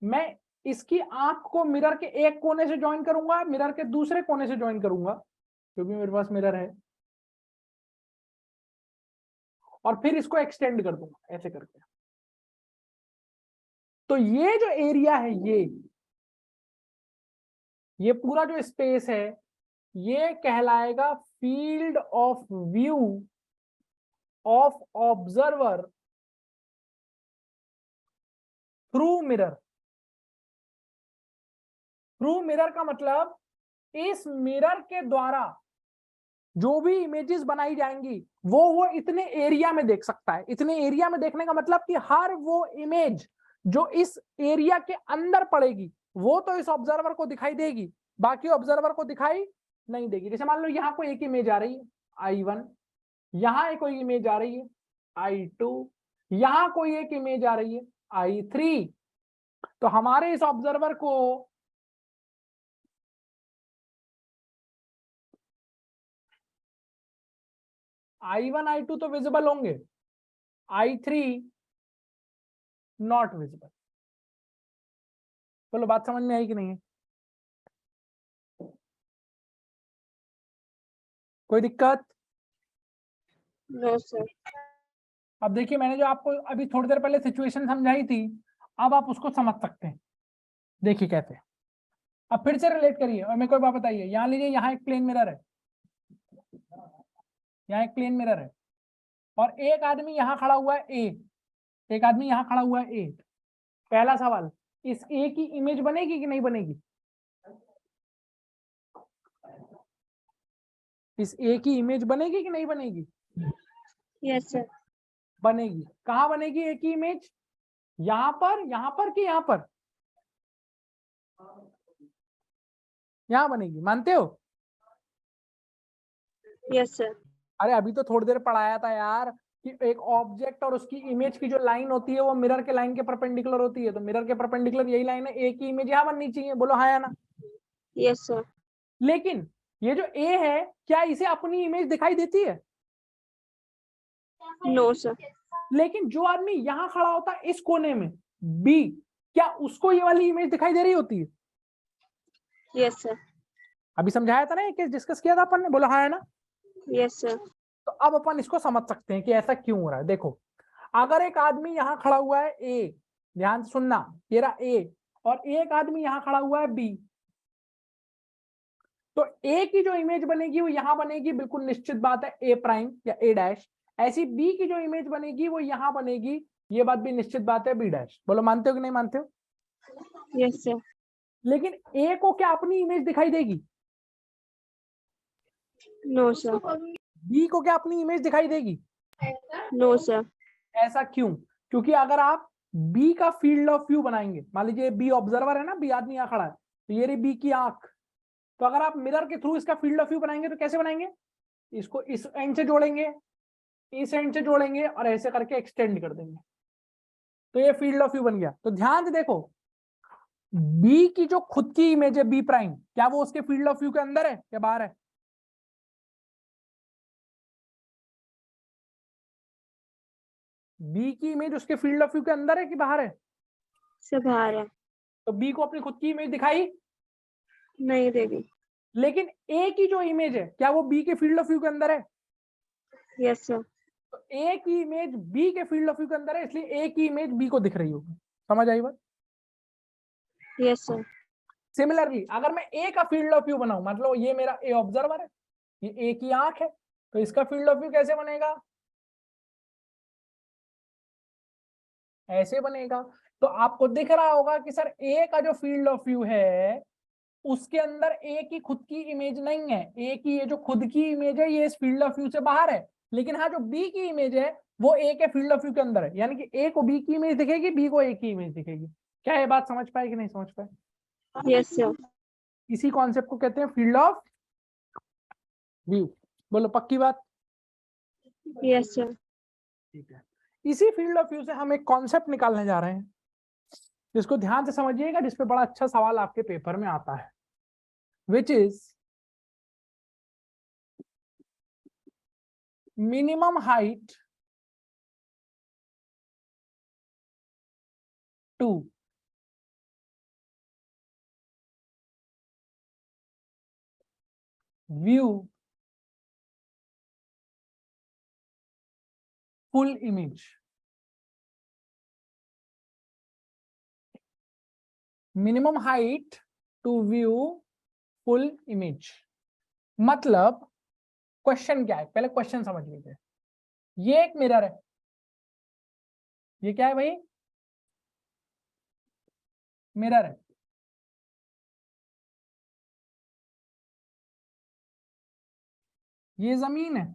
मैं इसकी आंख को मिरर के एक कोने से ज्वाइन करूंगा, मिरर के दूसरे कोने से ज्वाइन करूंगा, क्योंकि मेरे पास मिरर है, और फिर इसको एक्सटेंड कर दूंगा ऐसे करके। तो ये जो एरिया है, ये पूरा जो स्पेस है, ये कहलाएगा field of view of observer through mirror. Through mirror का मतलब इस मिरर के द्वारा जो भी इमेजेस बनाई जाएंगी वो इतने एरिया में देख सकता है। इतने एरिया में देखने का मतलब कि हर वो इमेज जो इस एरिया के अंदर पड़ेगी वो तो इस ऑब्जर्वर को दिखाई देगी, बाकी ऑब्जर्वर को दिखाई नहीं देगी। जैसे मान लो यहाँ कोई एक इमेज आ रही है I1, यहाँ एक कोई इमेज आ रही है I2, यहाँ कोई एक इमेज आ रही है I3। तो हमारे इस ऑब्जर्वर को I1 I2 तो विजिबल होंगे, I3 नॉट विजिबल। बोलो बात समझ में आई कि नहीं है? कोई दिक्कत? No sir. अब देखिए, मैंने जो आपको अभी थोड़ी देर पहले सिचुएशन समझाई थी, अब आप उसको समझ सकते हैं। देखिए कैसे, अब फिर से रिलेट करिए और मेरे को एक बात बताइए। यहाँ लीजिए, यहाँ एक प्लेन मिरर है, यहाँ एक प्लेन मिरर है, और एक आदमी यहाँ खड़ा हुआ है ए, एक आदमी यहाँ खड़ा हुआ है ए। पहला सवाल, इस ए की इमेज बनेगी कि नहीं बनेगी? इस ए की इमेज बनेगी कि नहीं बनेगी? Yes sir. बनेगी। कहाँ बनेगी ए की इमेज? यहाँ पर कि यहाँ पर? यहाँ बनेगी, मानते हो? Yes sir. अरे अभी तो थोड़ी देर पढ़ाया था यार कि एक ऑब्जेक्ट और उसकी इमेज की जो लाइन होती है वो मिरर के लाइन के परपेंडिकुलर होती है। तो मिरर के परपेंडिकुलर यही लाइन है, ए की इमेज यहाँ बननी चाहिए। बोलो हाँ या ना? Yes sir. लेकिन ये जो ए है, क्या इसे अपनी इमेज दिखाई देती है? No sir. लेकिन जो आदमी यहाँ खड़ा होता है इस कोने में बी, क्या उसको ये वाली इमेज दिखाई दे रही होती है? Yes sir. अभी समझाया था ना, एक डिस्कस किया था अपन ने। बोला हाँ है ना? Yes sir. तो अब अपन इसको समझ सकते हैं कि ऐसा क्यों हो रहा है। देखो, अगर एक आदमी यहाँ खड़ा हुआ है ए, ध्यान से सुनना, ये रहा ए, और एक आदमी यहाँ खड़ा हुआ है बी, तो ए की जो इमेज बनेगी वो यहाँ बनेगी, बिल्कुल निश्चित बात है, ए प्राइम या ए डैश। ऐसी बी की जो इमेज बनेगी वो यहाँ बनेगी, ये बात भी निश्चित बात है, बी डैश। बोलो मानते हो कि नहीं मानते हो? Yes sir. लेकिन ए को क्या अपनी इमेज दिखाई देगी? No sir. बी को क्या अपनी इमेज दिखाई देगी? No sir. ऐसा क्यों? क्योंकि अगर आप बी का फील्ड ऑफ व्यू बनाएंगे, मान लीजिए बी ऑब्जर्वर है ना, बी आदमी यहाँ खड़ा है, तो ये रही बी की आंख। तो अगर आप मिरर के थ्रू इसका फील्ड ऑफ व्यू बनाएंगे तो कैसे बनाएंगे? इसको इस एंड से जोड़ेंगे, इस एंड से जोड़ेंगे, और ऐसे करके एक्सटेंड कर देंगे, तो ये फील्ड ऑफ व्यू बन गया। तो ध्यान से देखो, बी की जो खुद की इमेज है बी प्राइम, क्या वो उसके फील्ड ऑफ व्यू के अंदर है या बाहर है? बी की इमेज उसके फील्ड ऑफ व्यू के अंदर है कि बाहर है? सब बाहर है। तो बी को अपनी खुद की इमेज दिखाई नहीं देगी। लेकिन ए की जो इमेज है क्या वो बी के फील्ड ऑफ व्यू के अंदर है? Yes sir. तो ए की इमेज बी के फील्ड ऑफ व्यू के अंदर है, इसलिए ए की इमेज बी को दिख रही होगी। समझ आई बात? Yes sir. सिमिलरली अगर मैं ए का फील्ड ऑफ व्यू बनाऊं, मतलब ये मेरा ए ऑब्जर्वर है, ये ए की आंख है, तो इसका फील्ड ऑफ व्यू कैसे बनेगा? ऐसे बनेगा। तो आपको दिख रहा होगा कि सर ए का जो फील्ड ऑफ व्यू है उसके अंदर ए की खुद की इमेज नहीं है, ए की ये जो खुद की इमेज है ये इस फील्ड ऑफ व्यू से बाहर है, लेकिन हाँ जो बी की इमेज है वो ए के फील्ड ऑफ व्यू के अंदर है, यानी कि ए को बी की इमेज दिखेगी, बी को ए की इमेज दिखेगी। क्या ये बात समझ पाए कि नहीं समझ पाए? Yes sir. इसी कॉन्सेप्ट को कहते हैं फील्ड ऑफ व्यू। बोलो पक्की बात? Yes sir. ठीक है। इसी फील्ड ऑफ व्यू से हम एक कॉन्सेप्ट निकालने जा रहे हैं जिसको ध्यान से समझिएगा, जिसपे बड़ा अच्छा सवाल आपके पेपर में आता है, which is minimum height to view full image। Minimum height to view full image मतलब क्वेश्चन क्या है, पहले क्वेश्चन समझ लीजिए। ये एक मिरर है, ये क्या है भाई? मिरर है। ये जमीन है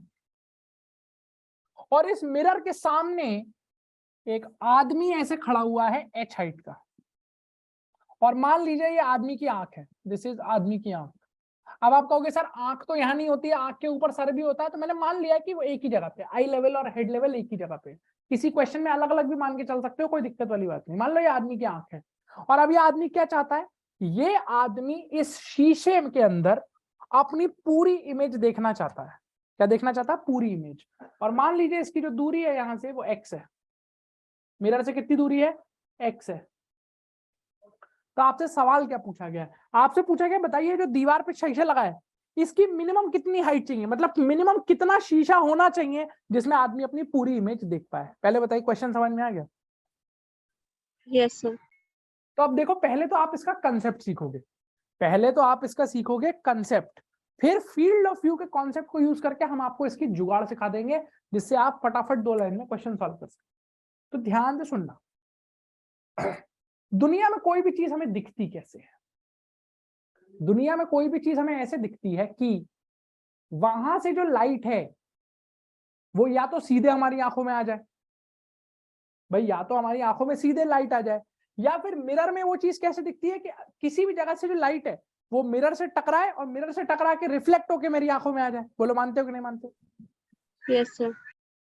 और इस मिरर के सामने एक आदमी ऐसे खड़ा हुआ है h हाइट का, और मान लीजिए ये आदमी की आंख है, दिस इज आदमी की आंख। अब आप कहोगे सर आंख तो यहाँ नहीं होती है, आंख के ऊपर सर भी होता है, तो मैंने मान लिया कि वो एक ही जगह पे, आई लेवल और हेड लेवल एक ही जगह पे। किसी क्वेश्चन में अलग अलग भी मान के चल सकते हो, कोई दिक्कत वाली बात नहीं। मान लो ये आदमी की आंख है, और अब ये आदमी क्या चाहता है? ये आदमी इस शीशे के अंदर अपनी पूरी इमेज देखना चाहता है। क्या देखना चाहता है? पूरी इमेज। और मान लीजिए इसकी जो दूरी है यहाँ से वो x है, मिरर से कितनी दूरी है? x है। तो आपसे सवाल क्या पूछा गया है? आपसे पूछा गया बताइए जो दीवार पे शीशा लगा है इसकी मिनिमम कितनी हाइट चाहिए, मतलब मिनिमम कितना शीशा होना चाहिए जिसमें आदमी अपनी पूरी इमेज देख पाए। पहले बताइए, क्वेश्चन समझ में आ गया? Yes sir. तो अब देखो, पहले तो आप इसका कंसेप्ट सीखोगे, पहले तो आप इसका सीखोगे कंसेप्ट, फिर फील्ड ऑफ व्यू के कॉन्सेप्ट को यूज करके हम आपको इसकी जुगाड़ सिखा देंगे जिससे आप फटाफट 2 लाइन में क्वेश्चन सॉल्व कर सकते। तो ध्यान से सुनना, दुनिया में कोई भी चीज हमें दिखती कैसे है? दुनिया में कोई भी चीज हमें ऐसे दिखती है कि वहां से जो लाइट है वो या तो सीधे हमारी आंखों में आ जाए, भाई या तो हमारी आंखों में सीधे लाइट आ जाए, या फिर मिरर में वो चीज कैसे दिखती है कि किसी भी जगह से जो लाइट है वो मिरर से टकराए और मिरर से टकरा के रिफ्लेक्ट होके मेरी आंखों में आ जाए। बोलो मानते हो कि नहीं मानते हो? Yes sir.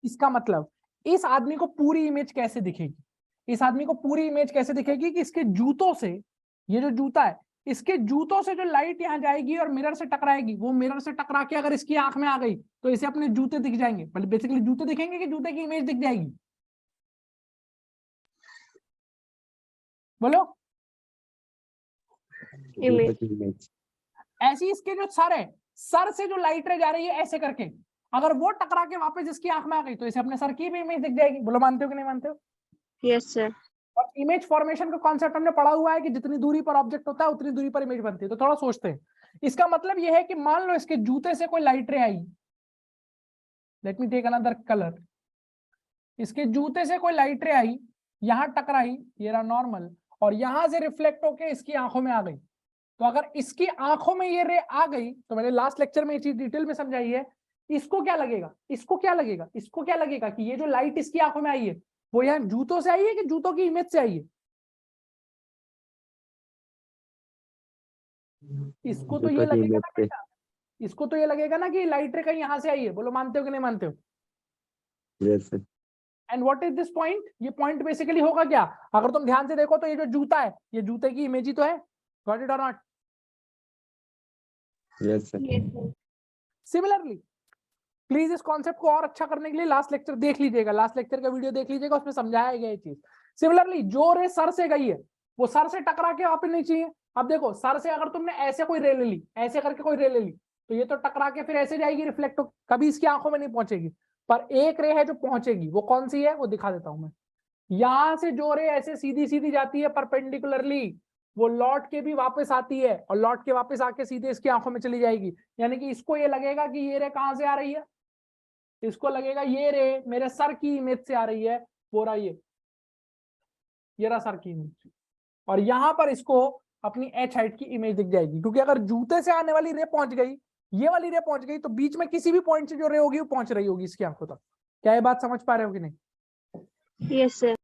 इसका मतलब इस आदमी को पूरी इमेज कैसे दिखेगी? इस आदमी को पूरी इमेज कैसे दिखेगी कि इसके जूतों से, ये जो जूता है इसके जूतों से जो लाइट यहाँ जाएगी और मिरर से टकराएगी, वो मिरर से टकरा के अगर इसकी आंख में आ गई तो इसे अपने जूते दिख जाएंगे। मतलब बेसिकली जूते दिखेंगे कि जूते की इमेज दिख जाएगी? बोलो। इमेज। ऐसी इसके जो सर है, सर से जो लाइट रे जा रही है ऐसे करके, अगर वो टकरा के वापस इसकी आंख में आ गई तो इसे अपने सर की भी इमेज दिख जाएगी। बोलो मानते हो कि नहीं मानते हो? Yes sir. और इमेज फॉर्मेशन का कॉन्सेप्ट हमने पढ़ा हुआ है कि जितनी दूरी पर ऑब्जेक्ट होता है उतनी दूरी पर इमेज बनती है। तो थोड़ा सोचते हैं, इसका मतलब यह है कि मान लो इसके जूते से कोई लाइट रे आई, let me take another colour, इसके जूते से कोई लाइट रे आई, यहां टकराई, ये रहा नॉर्मल, और यहां से रिफ्लेक्ट होके इसकी आंखों में आ गई। तो अगर इसकी आंखों में ये रे आ गई, तो मैंने लास्ट लेक्चर में ये चीज डिटेल में समझाई है, इसको क्या लगेगा, इसको क्या लगेगा, इसको क्या लगेगा कि ये जो लाइट इसकी आंखों में आई है वो यहाँ जूतों से आई है कि जूतों की इमेज से आई है? इसको तो ये लगेगा ना बेटा, इसको तो ये लगेगा ना कि लाइट रे कहीं यहाँ से आई है। बोलो मानते हो कि नहीं मानते हो? Yes sir. And what is this point? ये पॉइंट बेसिकली होगा क्या? अगर तुम ध्यान से देखो तो ये जो जूता है ये जूते की इमेज ही तो है। गॉट इट और not? Yes sir. Similarly please इस कॉन्सेप्ट को और अच्छा करने के लिए लास्ट लेक्चर देख लीजिएगा, लास्ट लेक्चर का वीडियो देख लीजिएगा, उसमें समझाया गया ये चीज। सिमिलरली जो रे सर से गई है वो सर से टकरा के वापस नहीं चाहिए, अब देखो सर से अगर तुमने ऐसे कोई रे ले ली, ऐसे करके कोई रे ले ली, तो ये तो टकरा के फिर ऐसे जाएगी रिफ्लेक्ट, कभी इसकी आंखों में नहीं पहुंचेगी। पर एक रे है जो पहुंचेगी, वो कौन सी है वो दिखा देता हूं मैं। यहां से जो रे ऐसे सीधी सीधी जाती है परपेंडिकुलरली, वो लौट के भी वापस आती है और लौट के वापस आके सीधे इसकी आंखों में चली जाएगी। यानी कि इसको ये लगेगा कि ये रे कहां से आ रही है, इसको लगेगा ये रे मेरे सर की इमेज से आ रही है, वो रहा ये रहा सर की इमेज। और यहां पर इसको अपनी एच हाइट की इमेज दिख जाएगी, क्योंकि अगर जूते से आने वाली रे पहुंच गई, ये वाली रे पहुंच गई, तो बीच में किसी भी पॉइंट से जो रे होगी वो पहुंच रही होगी इसकी आंखों तक। क्या ये बात समझ पा रहे हो कि नहीं? Yes sir.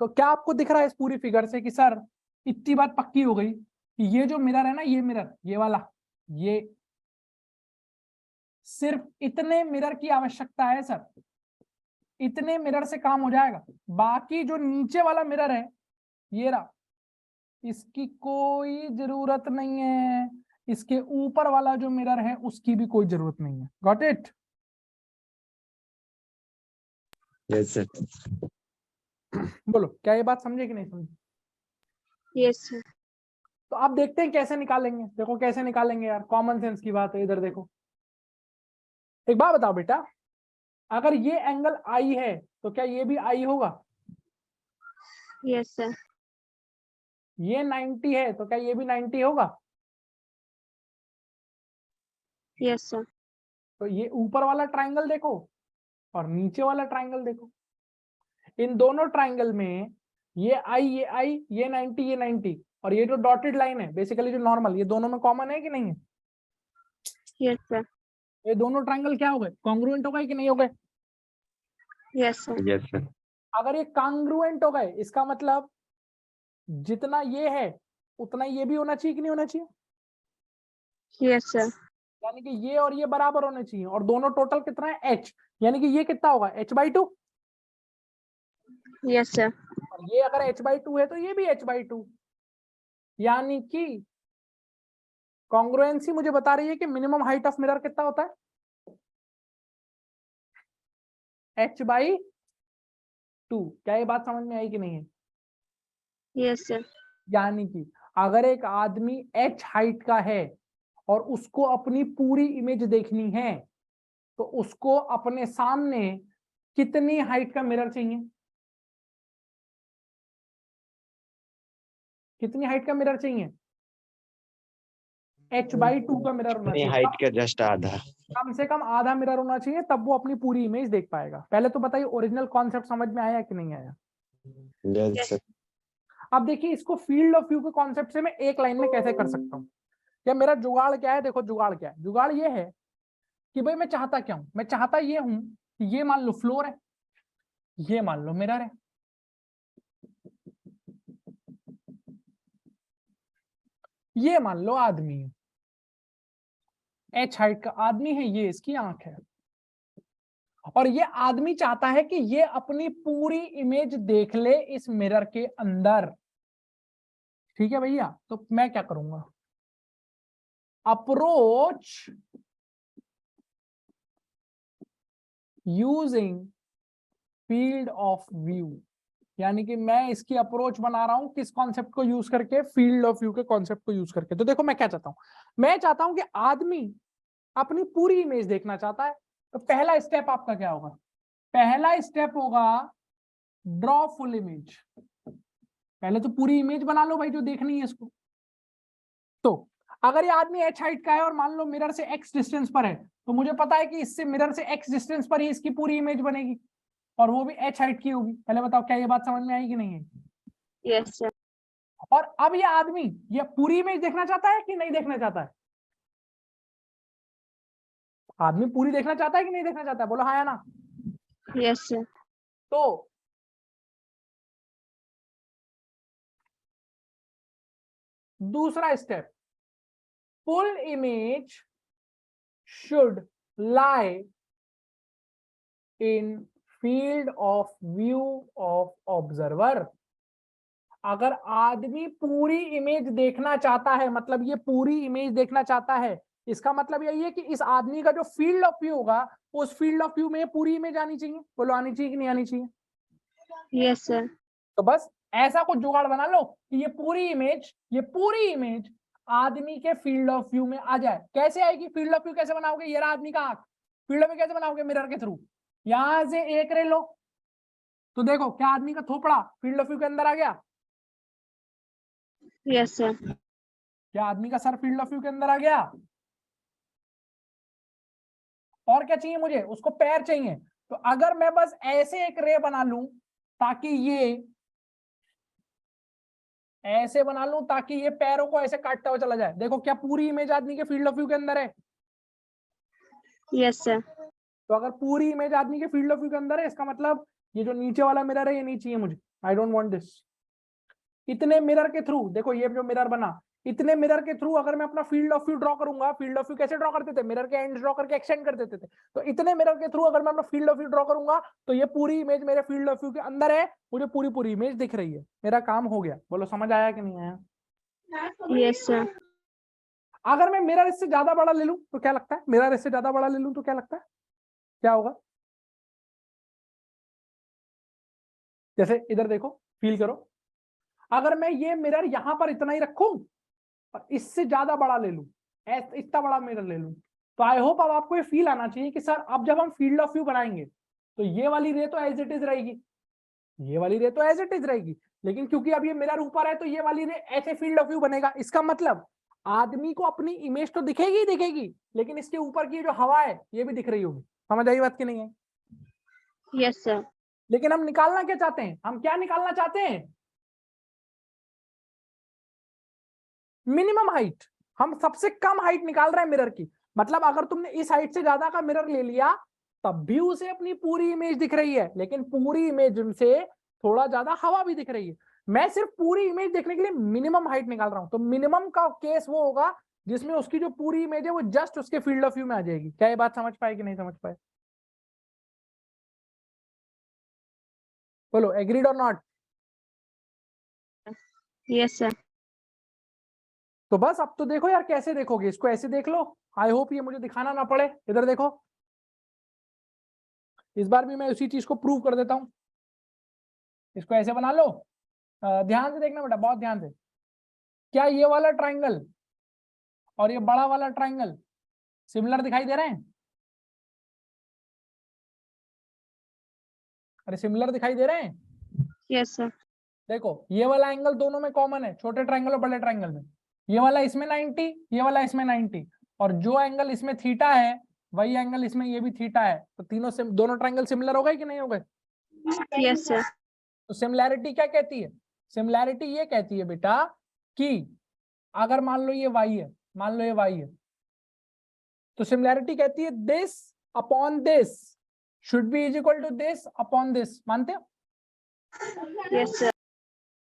तो क्या आपको दिख रहा है इस पूरी फिगर से कि सर इतनी बात पक्की हो गई कि ये जो मिरर है ना, ये मिरर, ये वाला, ये सिर्फ इतने मिरर की आवश्यकता है सर, इतने मिरर से काम हो जाएगा। बाकी जो नीचे वाला मिरर है, ये रहा, इसकी कोई जरूरत नहीं है। इसके ऊपर वाला जो मिरर है उसकी भी कोई जरूरत नहीं है। Got it? Yes sir. बोलो, क्या ये बात समझे कि नहीं समझे? Yes sir. तो आप देखते हैं कैसे निकालेंगे। देखो कैसे निकालेंगे यार, कॉमन सेंस की बात है। इधर देखो, एक बात बताओ बेटा, अगर ये एंगल आई है तो क्या ये भी आई होगा? Yes sir. ये 90 है तो क्या ये भी 90 होगा? Yes sir. तो ये ऊपर वाला ट्राइंगल देखो और नीचे वाला ट्राइंगल देखो, इन दोनों ट्राइंगल में ये आई, ये 90, ये 90, और ये जो डॉटेड लाइन है बेसिकली जो नॉर्मल, ये दोनों में कॉमन है कि नहीं है? Yes sir. ये दोनों ट्राइंगल क्या हो गए? कॉन्ग्रुएंट हो गए कि नहीं हो गए? Yes sir. Yes sir. अगर ये कॉन्ग्रुएंट हो गए, इसका मतलब जितना ये है उतना ये भी होना चाहिए कि नहीं होना चाहिए? Yes sir. यानी कि ये और ये बराबर होने चाहिए, और दोनों टोटल कितना है? h। यानी कि ये कितना होगा? h/2। Yes sir. और ये अगर h/2 है तो ये भी h/2। यानी कि कॉन्ग्रुएंसी मुझे बता रही है कि मिनिमम हाइट ऑफ मिरर कितना होता है? h/2। क्या ये बात समझ में आई कि नहीं है? Yes sir. यानी कि अगर एक आदमी h हाइट का है और उसको अपनी पूरी इमेज देखनी है, तो उसको अपने सामने कितनी हाइट का मिरर चाहिए? कितनी हाइट का मिरर चाहिए? h/2 का मिरर होना चाहिए। हाइट का जस्ट आधा। कम से कम आधा मिरर होना चाहिए, तब वो अपनी पूरी इमेज देख पाएगा। पहले तो बताइए ओरिजिनल कॉन्सेप्ट समझ में आया कि नहीं आया? Yes sir. अब देखिए इसको फील्ड ऑफ व्यू के कॉन्सेप्ट से मैं एक लाइन में कैसे कर सकता हूँ। क्या मेरा जुगाड़ क्या है? देखो जुगाड़ क्या है, जुगाड़ ये है कि भाई मैं चाहता क्या हूं? मैं चाहता ये हूं कि ये मान लो फ्लोर है, ये मान लो मिरर है, ये मान लो आदमी है, h हाइट का आदमी है, ये इसकी आंख है, और ये आदमी चाहता है कि ये अपनी पूरी इमेज देख ले इस मिरर के अंदर। ठीक है भैया, तो मैं क्या करूंगा? Approach using field of view. यानी कि मैं इसकी अप्रोच बना रहा हूं किस कॉन्सेप्ट को यूज करके? फील्ड ऑफ व्यू के कॉन्सेप्ट को यूज करके। तो देखो मैं क्या चाहता हूं, मैं चाहता हूं कि आदमी अपनी पूरी इमेज देखना चाहता है। तो पहला स्टेप आपका क्या होगा? पहला स्टेप होगा ड्रॉ फुल इमेज। पहले तो पूरी इमेज बना लो भाई जो देखनी है इसको। तो अगर ये आदमी h हाइट का है और मान लो मिरर से x डिस्टेंस पर है, तो मुझे पता है कि इससे मिरर से x डिस्टेंस पर ही इसकी पूरी इमेज बनेगी, और वो भी h हाइट की होगी। पहले बताओ क्या ये बात समझ में आई कि नहीं है? Yes sir. और अब ये आदमी ये पूरी इमेज देखना चाहता है कि नहीं देखना चाहता है? आदमी पूरी देखना चाहता है कि नहीं देखना चाहता है? बोलो हाँ या ना। Yes sir. तो दूसरा step, full image should lie in field of view of observer. अगर आदमी पूरी इमेज देखना चाहता है, मतलब ये पूरी इमेज देखना चाहता है, इसका मतलब यही है कि इस आदमी का जो फील्ड ऑफ व्यू होगा, उस फील्ड ऑफ व्यू में पूरी इमेज आनी चाहिए। बोलो आनी चाहिए कि नहीं आनी चाहिए? Yes sir. तो बस ऐसा कुछ जुगाड़ बना लो कि ये पूरी इमेज आदमी के फील्ड ऑफ व्यू में आ जाए। कैसे आएगी फील्ड ऑफ व्यू? कैसे बनाओगे? ये रहा आदमी का आंख, फील्ड ऑफ व्यू कैसे बनाओगे? मिरर के थ्रू। यहां से एक रे लो तो देखो क्या आदमी का थोपड़ा फील्ड ऑफ व्यू के अंदर आ गया? Yes sir. क्या आदमी का सर फील्ड ऑफ व्यू के अंदर आ गया? और क्या चाहिए मुझे? उसको पैर चाहिए। तो अगर मैं बस ऐसे एक रे बना लूं ताकि ये ऐसे बना लूं ताकि ये पैरों को ऐसे काटता हुआ चला जाए, देखो क्या पूरी इमेज आदमी के फील्ड ऑफ व्यू के अंदर है? Yes sir. तो अगर पूरी इमेज आदमी के फील्ड ऑफ व्यू के अंदर है, इसका मतलब ये जो नीचे वाला मिरर है ये नहीं चाहिए मुझे, आई डोंट वांट दिस। इतने मिरर के थ्रू, देखो ये जो मिरर बना, इतने मिरर के थ्रू अगर मैं अपना फील्ड ऑफ व्यू ड्रॉ करूंगा, फील्ड ऑफ व्यू कैसे ड्रॉ करते थे? मिरर के एंड ड्रॉ करके एक्सटेंड कर देते थे। तो इतने मिरर के थ्रू अगर मैं अपना फील्ड ऑफ व्यू ड्रॉ करूंगा तो ये पूरी इमेज मेरे फील्ड ऑफ व्यू के अंदर है, मुझे पूरी पूरी इमेज दिख रही है, मेरा काम हो गया। बोलो समझ आया कि नहीं आया? Yes sir. अगर मैं मिरर इससे ज्यादा बड़ा ले लूं तो क्या लगता है? मिरर इससे ज्यादा बड़ा ले लूं तो क्या लगता है, क्या होगा? जैसे इधर देखो, फील करो, अगर मैं ये मिरर यहां पर इतना ही रखूं और इससे ज्यादा बड़ा ले लूं, इतना बड़ा मिरर ले लूं, तो आई होप अब आपको ये फील आना चाहिए कि सर अब जब हम फील्ड ऑफ व्यू बनाएंगे तो ये वाली रे तो एज इट इज रहेगी, ये वाली रे तो एज इट इज रहेगी, लेकिन क्योंकि अब ये मिरर ऊपर है तो ये वाली रे ऐसे फील्ड ऑफ व्यू बनेगा। इसका मतलब आदमी को अपनी इमेज तो दिखेगी ही दिखेगी, लेकिन इसके ऊपर की जो हवा है ये भी दिख रही होगी। समझ आई बात की नहीं है? Yes sir. लेकिन हम निकालना क्या चाहते हैं? हम क्या निकालना चाहते हैं? Minimum height. हम सबसे कम हाइट निकाल रहे हैं मिरर की। मतलब अगर तुमने इस हाइट से ज्यादा का मिरर ले लिया तब भी उसे अपनी पूरी इमेज दिख रही है, लेकिन पूरी इमेज से थोड़ा ज्यादा हवा भी दिख रही है। मैं सिर्फ पूरी इमेज देखने के लिए मिनिमम हाइट निकाल रहा हूं। तो मिनिमम का केस वो होगा जिसमें उसकी जो पूरी इमेज है वो जस्ट उसके फील्ड ऑफ व्यू में आ जाएगी। क्या ये बात समझ पाए कि नहीं समझ पाए? बोलो एग्रीड और नॉट? Yes sir. तो बस अब तो देखो यार, कैसे देखोगे इसको? ऐसे देख लो। आई होप ये मुझे दिखाना ना पड़े। इधर देखो, इस बार भी मैं उसी चीज को प्रूव कर देता हूं। इसको ऐसे बना लो, ध्यान से देखना बेटा, बहुत ध्यान से। क्या ये वाला ट्राइंगल और ये बड़ा वाला ट्राइंगल सिमिलर दिखाई दे रहे हैं? अरे सिमिलर दिखाई दे रहे हैं? Yes sir. देखो ये वाला एंगल दोनों में कॉमन है, छोटे ट्राइंगल और बड़े ट्राइंगल में। ये वाला इसमें 90, ये वाला इसमें 90, और जो एंगल इसमें थीटा है वही एंगल इसमें ये भी थीटा है। तो तीनों से दोनों ट्राइंगल सिमिलर हो गए कि नहीं हो गए? Yes sir. तो सिमिलैरिटी क्या कहती है? सिमिलैरिटी ये कहती है बेटा कि अगर मान लो ये y है, मान लो ये y है, तो सिमिलैरिटी कहती है this upon this should be is equal to this upon this. मानते हो? Yes sir.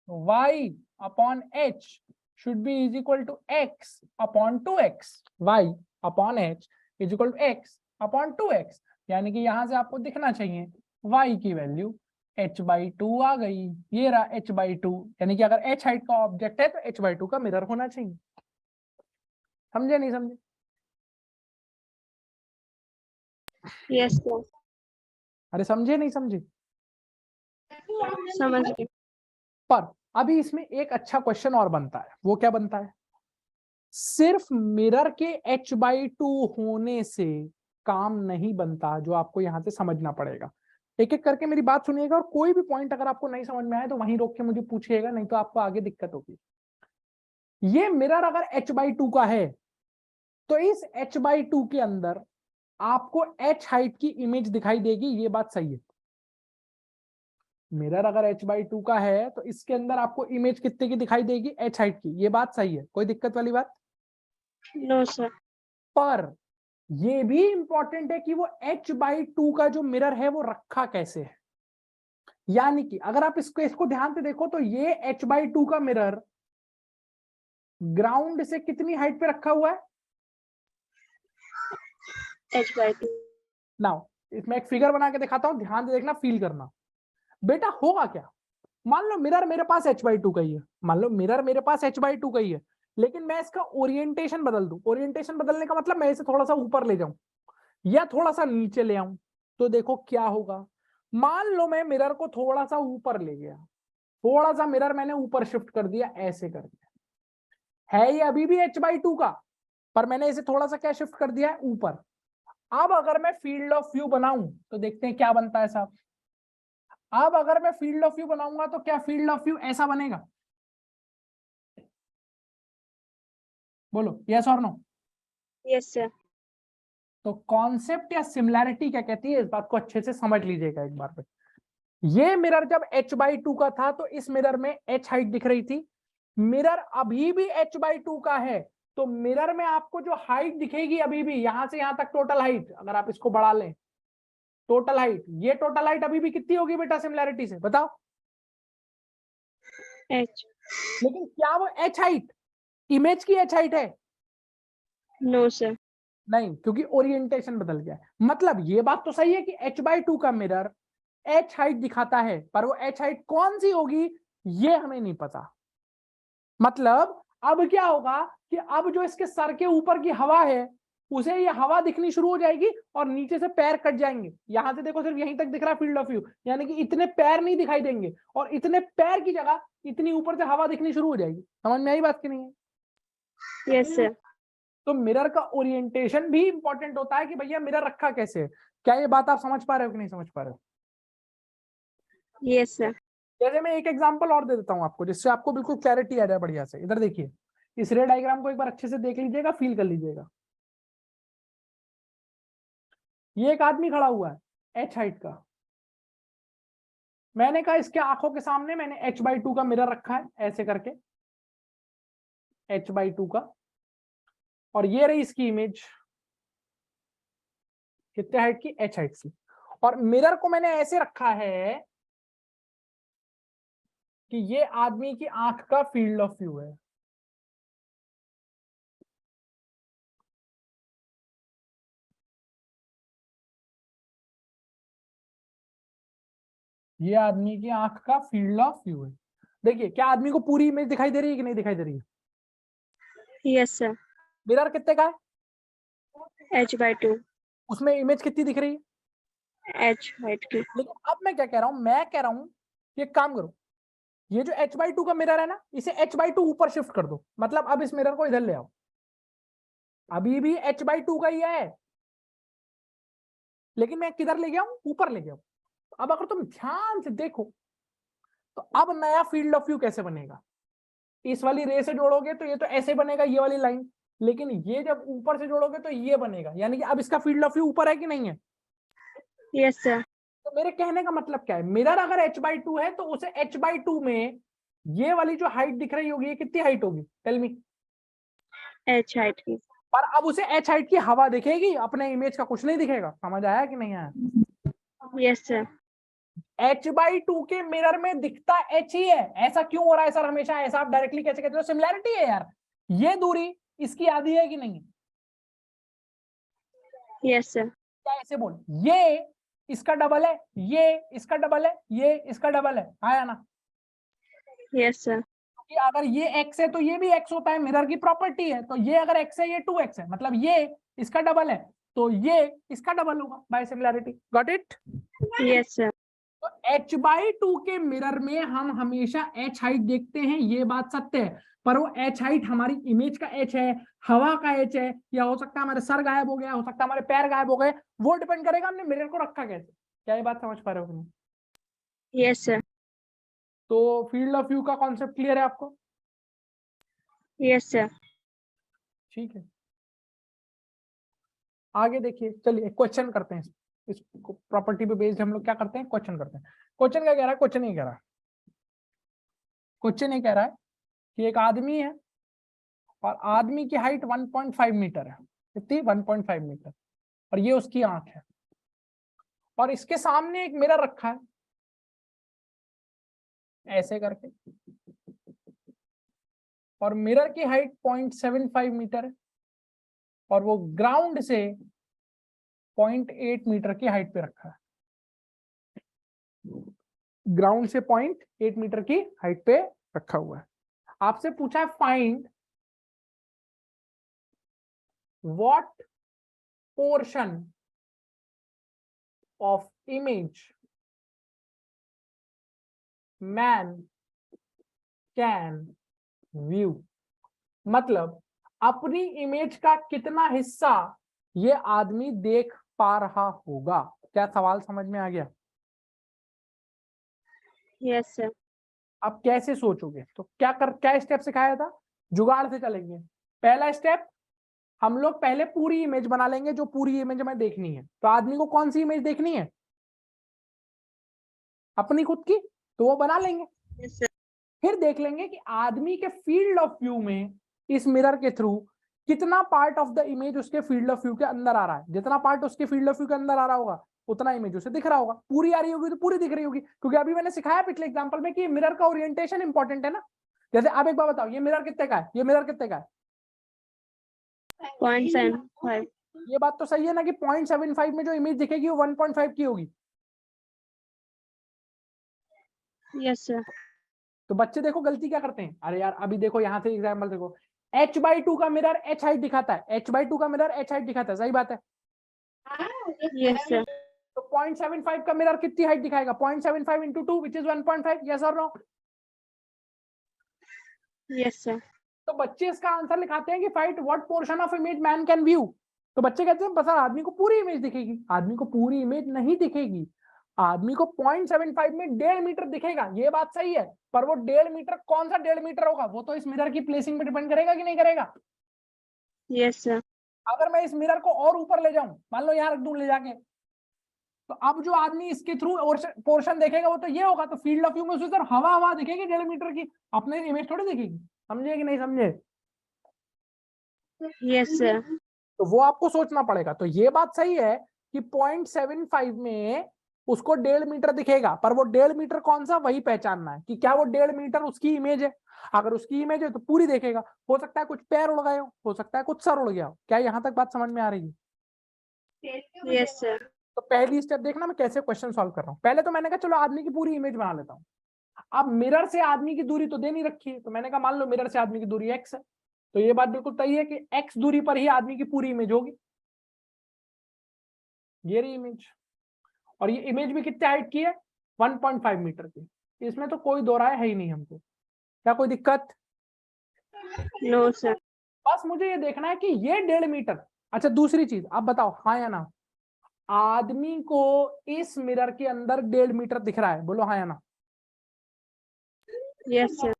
y अपॉन h should be is equal to x upon 2x, y upon h is equal to x upon 2x। यानी कि यहां से आपको दिखना चाहिए y की वैल्यू h/2 आ गई। ये रहा h/2, यानी कि अगर h हाइट का ऑब्जेक्ट है तो h/2 का मिरर होना चाहिए। समझे नहीं समझे? Yes sir. अरे समझे नहीं समझे? समझ गए। पर अभी इसमें एक अच्छा क्वेश्चन और बनता है। वो क्या बनता है? सिर्फ मिरर के h/2 होने से काम नहीं बनता, जो आपको यहां से समझना पड़ेगा। एक एक करके मेरी बात सुनिएगा, और कोई भी पॉइंट अगर आपको नहीं समझ में आए तो वहीं रोक के मुझे पूछिएगा, नहीं तो आपको आगे दिक्कत होगी। ये मिरर अगर h/2 का है तो इस h/2 के अंदर आपको h हाइट की इमेज दिखाई देगी, ये बात सही है। मिरर अगर h/2 का है तो इसके अंदर आपको इमेज कितने की दिखाई देगी? h हाइट की, ये बात सही है, कोई दिक्कत वाली बात? No sir. पर ये भी इंपॉर्टेंट है कि वो h/2 का जो मिरर है वो रखा कैसे है। यानी कि अगर आप इसको ध्यान से देखो तो ये h/2 का मिरर ग्राउंड से कितनी हाइट पे रखा हुआ है? h/2। नाउ इसमें एक फिगर बना के दिखाता हूं, ध्यान से देखना, फील करना। बेटा होगा क्या? मान लो मिरर मेरे पास h/2 का ही है, मान लो मिरर मेरे पास h/2 का ही है, लेकिन मैं इसका ओरिएंटेशन बदल दूं। ओरिएंटेशन बदलने का मतलब मैं इसे थोड़ा सा ऊपर ले जाऊं या थोड़ा सा नीचे ले आऊं, तो देखो क्या होगा। मान लो मैं मिरर को थोड़ा सा ऊपर ले गया, थोड़ा सा मिरर मैंने ऊपर शिफ्ट कर दिया, ऐसे कर दिया, है ये अभी भी h/2 का, पर मैंने इसे थोड़ा सा क्या शिफ्ट कर दिया है, ऊपर। अब अगर मैं फील्ड ऑफ व्यू बनाऊं तो देखते हैं क्या बनता है साहब। अब अगर मैं फील्ड ऑफ व्यू बनाऊंगा तो क्या फील्ड ऑफ व्यू ऐसा बनेगा? बोलो यस और नो। Yes sir. तो कॉन्सेप्ट या सिमिलैरिटी क्या कहती है, इस बात को अच्छे से समझ लीजिएगा एक बार पे। ये मिरर जब h/2 का था तो इस मिरर में h हाइट दिख रही थी, मिरर अभी भी h/2 का है, तो मिरर में आपको जो हाइट दिखेगी अभी भी, यहां से यहां तक टोटल हाइट, अगर आप इसको बढ़ा लें, टोटल हाइट, ये टोटल हाइट अभी भी कितनी होगी बेटा सिमिलैरिटी से, बताओ? एच। लेकिन क्या वो h हाइट इमेज की h हाइट है? No sir. नहीं, क्योंकि ओरिएंटेशन बदल गया है। मतलब ये बात तो सही है कि h/2 का मिरर h हाइट दिखाता है, पर वो h हाइट कौन सी होगी ये हमें नहीं पता। मतलब अब क्या होगा कि अब जो इसके सर के ऊपर की हवा है, उसे ये हवा दिखनी शुरू हो जाएगी और नीचे से पैर कट जाएंगे। यहां से देखो सिर्फ यहीं तक दिख रहा है फील्ड ऑफ व्यू, यानी कि इतने पैर नहीं दिखाई देंगे, और इतने पैर की जगह इतनी ऊपर से हवा दिखनी शुरू हो जाएगी। समझ में आई बात की नहीं है? Yes sir. तो मिरर का ओरिएंटेशन भी इंपॉर्टेंट होता है कि भैया मिरर रखा कैसे है। क्या ये बात आप समझ पा रहे हो कि नहीं समझ पा रहे हो? Yes sir. जैसे मैं एक एग्जांपल और दे देता हूं आपको, जिससे आपको बिल्कुल क्लैरिटी आ जाए बढ़िया से। इधर देखिए, इस रे डायग्राम को एक बार अच्छे से देख लीजिएगा, फील कर लीजिएगा। ये एक आदमी खड़ा हुआ है h हाइट का, मैंने कहा इसके आंखों के सामने मैंने h/2 का मिरर रखा है, ऐसे करके h/2 का, और ये रही इसकी इमेज, कितने हाइट की, h हाइट की। और मिरर को मैंने ऐसे रखा है कि ये आदमी की आंख का फील्ड ऑफ व्यू है। ये आदमी की आंख का फील्ड ऑफ व्यू है। देखिए, क्या आदमी को पूरी इमेज दिखाई दे रही है कि नहीं दिखाई दे रही है? Yes sir. मिरर कितने का है? h/2। उसमें इमेज कितनी दिख रही है? h हाइट की। लेकिन अब मैं क्या कह रहा हूं, मैं कह रहा हूं कि एक काम करो, ये जो h/2 का मिरर है ना, इसे h/2 ऊपर शिफ्ट कर दो। मतलब अब इस मिरर को इधर ले आओ, अभी भी h/2 का ही है, लेकिन मैं किधर ले गया हूं, ऊपर ले गया हूं। अब अगर तुम ध्यान से देखो तो अब नया फील्ड ऑफ व्यू कैसे बनेगा? इस वाली रे से जोड़ोगे तो ये तो ऐसे बनेगा, ये वाली लाइन, लेकिन ये जब ऊपर से जोड़ोगे तो ये बनेगा, यानी कि अब इसका फील्ड ऑफ व्यू ऊपर है कि नहीं है? Yes sir. तो मेरे कहने का मतलब क्या है, मिरर अगर h/2 है तो उसे h/2 में ये वाली जो हाइट दिख रही होगी, ये कितनी हाइट होगी, टेल मी? h हाइट की। पर अब उसे h हाइट की हवा दिखेगी, अपने इमेज का कुछ नहीं दिखेगा। समझ आया कि नहीं आया? Yes sir. h/2 के मिरर में दिखता h ही है। ऐसा क्यों हो रहा है सर हमेशा? ऐसा आप डायरेक्टली कैसे कहते हो? सिमिलैरिटी है यार, ये दूरी इसकी आधी है कि नहीं है? Yes sir. क्या ऐसे बोल, ये इसका डबल है, ये इसका डबल है, ये इसका डबल है, आया ना? Yes sir. कि अगर ये x है तो ये भी x होता है, मिरर की प्रॉपर्टी है। तो ये अगर x है, ये 2x है, मतलब ये इसका डबल है, तो ये इसका डबल होगा by similarity. Got it? Yes sir. तो h/2 के मिरर में हम हमेशा h हाइट देखते हैं, ये बात सत्य है। पर वो h हाइट हमारी इमेज का h है, हवा का h है, या हो सकता है हमारे सर गायब हो गया, हो सकता है हमारे पैर गायब हो गए, वो डिपेंड करेगा हमने मिरर को रखा कैसे। क्या ये बात समझ पा रहे हो कि नहीं? Yes sir. तो फील्ड ऑफ व्यू का कॉन्सेप्ट क्लियर है आपको? Yes sir. ठीक है, आगे देखिए, चलिए क्वेश्चन करते हैं। इस प्रॉपर्टी पे बेस्ड हम लोग क्या करते हैं, क्वेश्चन करते हैं। क्वेश्चन क्या कह रहा है? क्वेश्चन ये कह रहा है, क्वेश्चन ये कह रहा है कि एक आदमी है और आदमी की हाइट 1.5 मीटर है। कितनी? 1.5 मीटर। और ये उसकी आंख है, और इसके सामने एक मिरर रखा है, ऐसे करके, और मिरर की हाइट 0.75 मीटर है, और वो ग्राउंड से 0.8 मीटर की हाइट पे रखा है। ग्राउंड से 0.8 मीटर की हाइट पे रखा हुआ है। आपसे पूछा है find what portion of image man can view, मतलब अपनी इमेज का कितना हिस्सा ये आदमी देख पा रहा होगा। क्या सवाल समझ में आ गया? Yes sir. अब कैसे सोचोगे? तो क्या स्टेप सिखाया था? जुगाड़ से चलेंगे। पहला स्टेप, हम लोग पहले पूरी इमेज बना लेंगे, जो पूरी इमेज हमें देखनी है। तो आदमी को कौन सी इमेज देखनी है? अपनी खुद की, तो वो बना लेंगे। Yes sir. फिर देख लेंगे कि आदमी के फील्ड ऑफ व्यू में इस मिरर के थ्रू कितना पार्ट ऑफ द इमेज उसके फील्ड ऑफ व्यू के अंदर आ रहा है। जितना पार्ट उसके फील्ड ऑफ व्यू के अंदर आ रहा होगा उतना इमेज उसे दिख रहा होगा। पूरी आ रही होगी तो पूरी दिख रही होगी, क्योंकि अभी मैंने सिखाया पिछले एग्जांपल में कि मिरर का ओरिएंटेशन इंपॉर्टेंट है ना। जैसे आप एक बार बताओ, ये मिरर कितने का है? ये मिरर कितने का है? 0.75। ये बात तो सही है ना कि 0.75 में जो इमेज दिखेगी वो 1.5 की होगी। Yes sir. तो बच्चे देखो गलती क्या करते हैं, अरे यार अभी देखो यहाँ से एग्जाम्पल देखो, h/2 का मिरर h हाइट दिखाता है, h/2 का मिरर h हाइट दिखाता है, सही बात है। Yes sir. तो 0.75 का मिरर कितनी हाइट दिखाएगा? 0.75 into 2 which is 1.5, yes or no? Yes sir. तो बच्चे इसका आंसर लिखाते हैं कि find what portion of image man can view. तो बच्चे कहते हैं बस आदमी को पूरी इमेज दिखेगी। आदमी को पूरी इमेज नहीं दिखेगी, आदमी को 0.75 में 1.5 मीटर दिखेगा। ये बात सही है, पर वो 1.5 मीटर कौन सा 1.5 मीटर होगा? वो तो इस मिरर की प्लेसिंग पे डिपेंड करेगा कि नहीं करेगा। Yes sir. अगर मैं इस मिरर को और ऊपर ले जाऊं, मान लो यहाँ रख दूं ले जाके, तो अब जो आदमी इसके थ्रू पोर्शन देखेगा वो तो ये होगा। तो फील्ड ऑफ व्यू में उसे सिर्फ हवा दिखेगी 1.5 मीटर की, अपने इमेज थोड़ी दिखेगी। समझे कि नहीं समझे? Yes sir. तो वो आपको सोचना पड़ेगा। तो ये बात सही है कि 0.75 में उसको 1.5 मीटर दिखेगा, पर वो 1.5 मीटर कौन सा, वही पहचानना है कि क्या वो 1.5 मीटर उसकी इमेज है। अगर उसकी इमेज है तो पूरी देखेगा। हो सकता है कुछ पैर उड़ गए हो सकता है कुछ सर उड़ गया हो। क्या यहाँ तक बात समझ में आ रही है? Yes sir. तो पहली स्टेप देखना मैं कैसे क्वेश्चन सॉल्व कर रहा हूँ। पहले तो मैंने कहा चलो आदमी की पूरी इमेज बना लेता हूँ। अब मिरर से आदमी की दूरी तो दे नहीं रखी है, तो मैंने कहा मान लो मिरर से आदमी की दूरी x है, तो ये बात बिल्कुल तय है कि x दूरी पर ही आदमी की पूरी इमेज होगी। ये रही इमेज, और ये इमेज भी कितने हाइट की है? 1.5 मीटर की। इसमें तो कोई दो राय है ही नहीं हमको। क्या कोई दिक्कत? No sir. बस मुझे ये देखना है कि ये 1.5 मीटर। अच्छा दूसरी चीज आप बताओ, हाँ या ना, आदमी को इस मिरर के अंदर 1.5 मीटर दिख रहा है? बोलो हाँ या ना। Yes sir.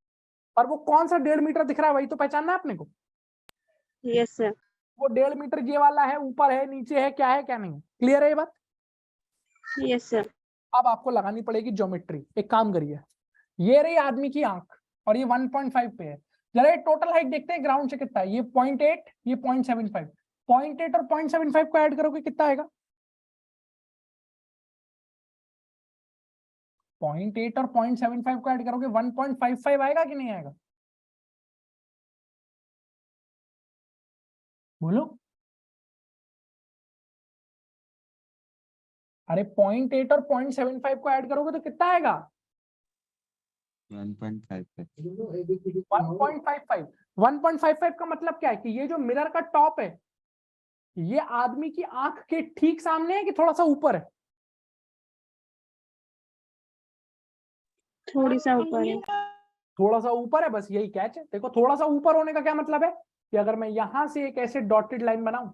पर वो कौन सा 1.5 मीटर दिख रहा है वही तो पहचानना है अपने को। Yes sir. वो 1.5 मीटर ये वाला है, ऊपर है, नीचे है, क्या है क्या नहीं है? क्लियर है ये बात? Yes sir. अब आपको लगानी पड़ेगी ज्योमेट्री। एक काम करिए, ये रही आदमी की आंख और ये 1.5 पे है। जरा ये टोटल हाइट देखते हैं ग्राउंड से कितना है। ये 0.8, ये 0.75। 0.8 और 0.75 को ऐड करोगे कितना आएगा? 0.8 और 0.75 को ऐड करोगे 1.55 आएगा कि नहीं आएगा? बोलो। अरे 0.8 और 0.75 को ऐड करोगे तो कितना आएगा? 1.55 1.55। 1.55 का मतलब क्या है कि ये जो मिरर का टॉप है ये आदमी की आंख के ठीक सामने है कि थोड़ा सा ऊपर है? थोड़ी सा ऊपर है। थोड़ा सा ऊपर है, बस यही कैच है। देखो थोड़ा सा ऊपर होने का क्या मतलब है कि अगर मैं यहां से एक ऐसे डॉटेड लाइन बनाऊं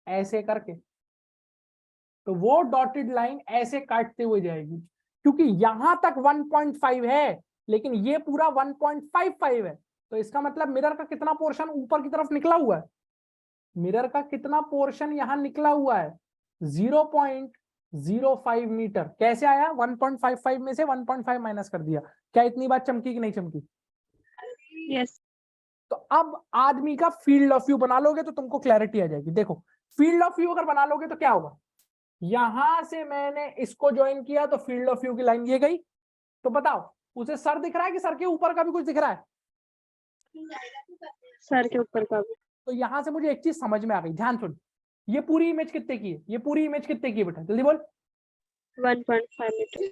ऐसे करके, तो वो डॉटेड लाइन ऐसे काटते हुए जाएगी, क्योंकि यहां तक 1.5 है लेकिन ये पूरा 1.55 है। तो इसका मतलब मिरर का कितना पोर्शन ऊपर की तरफ निकला हुआ है? मिरर का कितना पोर्शन यहां निकला हुआ है? 0.05 मीटर। कैसे आया? 1.55 में से 1.5 माइनस कर दिया। क्या इतनी बात चमकी कि नहीं चमकी? यस। तो अब आदमी का फील्ड ऑफ व्यू बना लोगे तो तुमको क्लैरिटी आ जाएगी। देखो फील्ड ऑफ व्यू अगर बना लोगे तो क्या होगा, यहां से मैंने इसको ज्वाइन किया तो फील्ड ऑफ व्यू की लाइन ये गई। तो बताओ उसे सर दिख रहा है कि सर के ऊपर का भी कुछ दिख रहा है? सर के ऊपर का भी। तो यहां से मुझे एक चीज समझ में आ गई, ध्यान सुन। ये पूरी इमेज कितने की है? ये पूरी इमेज कितने की है बेटा, जल्दी बोल। 1.5 मीटर।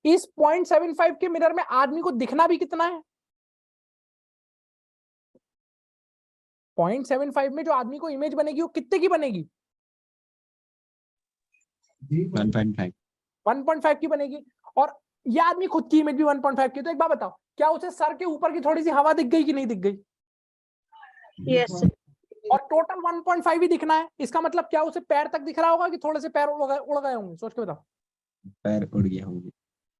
इस 0.75 के मिरर में आदमी को दिखना भी कितना है? 0.75 में जो आदमी को इमेज बनेगी वो कितने की बनेगी? 1.5 1.5 की बनेगी। और ये आदमी खुद की इमेज भी 1.5 की, तो एक बात बताओ, क्या उसे सर के ऊपर की थोड़ी सी हवा दिख गई कि नहीं दिख गई? Yes sir. और टोटल 1.5 ही दिखना है, इसका मतलब क्या उसे पैर तक दिख रहा होगा कि थोड़े से पैर उड़ गए होंगे? सोच के बताओ। पैर उड़ गए होंगे।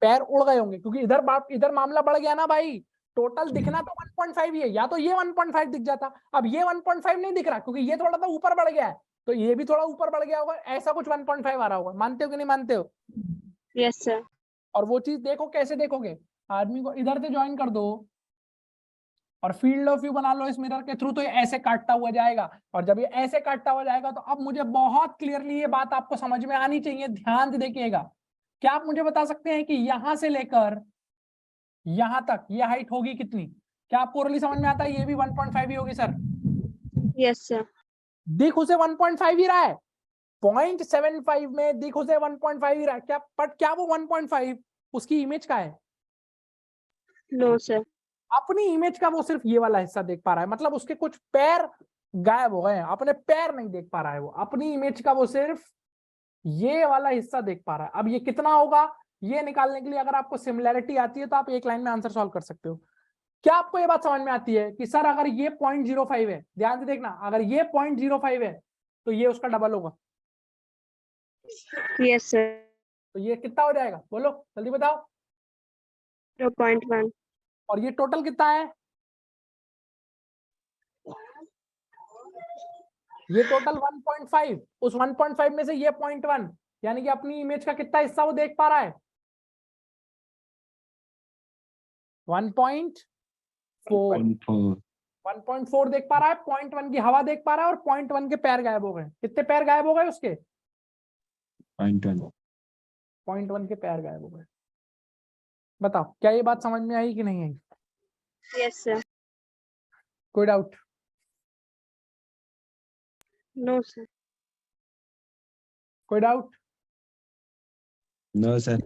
पैर उड़ गए होंगे, क्योंकि इधर मामला बढ़ गया ना भाई। टोटल दिखना तो 1.5 ही है, या तो ये 1.5 दिख जाता, अब ये 1.5 नहीं दिख रहा क्योंकि ये थोड़ा सा ऊपर बढ़ गया है, तो ये भी थोड़ा ऊपर बढ़ गया होगा, ऐसा कुछ 1.5 आ रहा होगा। मानते हो कि नहीं मानते हो? Yes sir. और वो चीज देखो कैसे देखोगे, आदमी को इधर से ज्वाइन कर दो और फील्ड ऑफ व्यू बना लो इस मिरर के थ्रू, तो ये ऐसे काटता हुआ जाएगा। और जब ये ऐसे काटता हुआ जाएगा तो अब मुझे बहुत क्लियरली ये बात आपको समझ में आनी चाहिए, ध्यान से देखिएगा। क्या आप मुझे बता सकते हैं कि यहां से लेकर यहां तक ये हाइट होगी कितनी? क्या आपको ओरली समझ में आता है? ये भी 1.5 ही होगी सर। Yes sir. दिख उसे 1.5 ही रहा है, 0.75 में दिख उसे 1.5 ही रहा है क्या? बट क्या वो 1.5 उसकी इमेज का है? No sir. अपनी इमेज का वो सिर्फ ये वाला हिस्सा देख पा रहा है, मतलब उसके कुछ पैर गायब हो गए हैं, अपने पैर नहीं देख पा रहा है वो। अपनी इमेज का वो सिर्फ ये वाला हिस्सा देख पा रहा है। अब ये कितना होगा ये निकालने के लिए अगर आपको सिमिलैरिटी आती है तो आप एक लाइन में आंसर सॉल्व कर सकते हो। क्या आपको ये बात समझ में आती है कि सर अगर ये 0.05 है, ध्यान से देखना, अगर ये 0.05 है तो ये उसका डबल होगा, यस सर। तो ये कितना हो जाएगा? बोलो जल्दी बताओ। 0.1। और ये टोटल कितना है? ये टोटल 1.5, उस 1.5 में से ये 0.1, यानी कि अपनी इमेज का कितना हिस्सा वो देख पा रहा है? 1.4 देख पा रहा है। 0.1 की हवा देख पा रहा है और 0.1 के पैर गायब हो गए। कितने पैर गायब हो गए उसके? 0.1 के पैर गायब हो गए। बताओ क्या ये बात समझ में आई कि नहीं आई? Yes sir. कोई डाउट? No sir. कोई डाउट? No sir.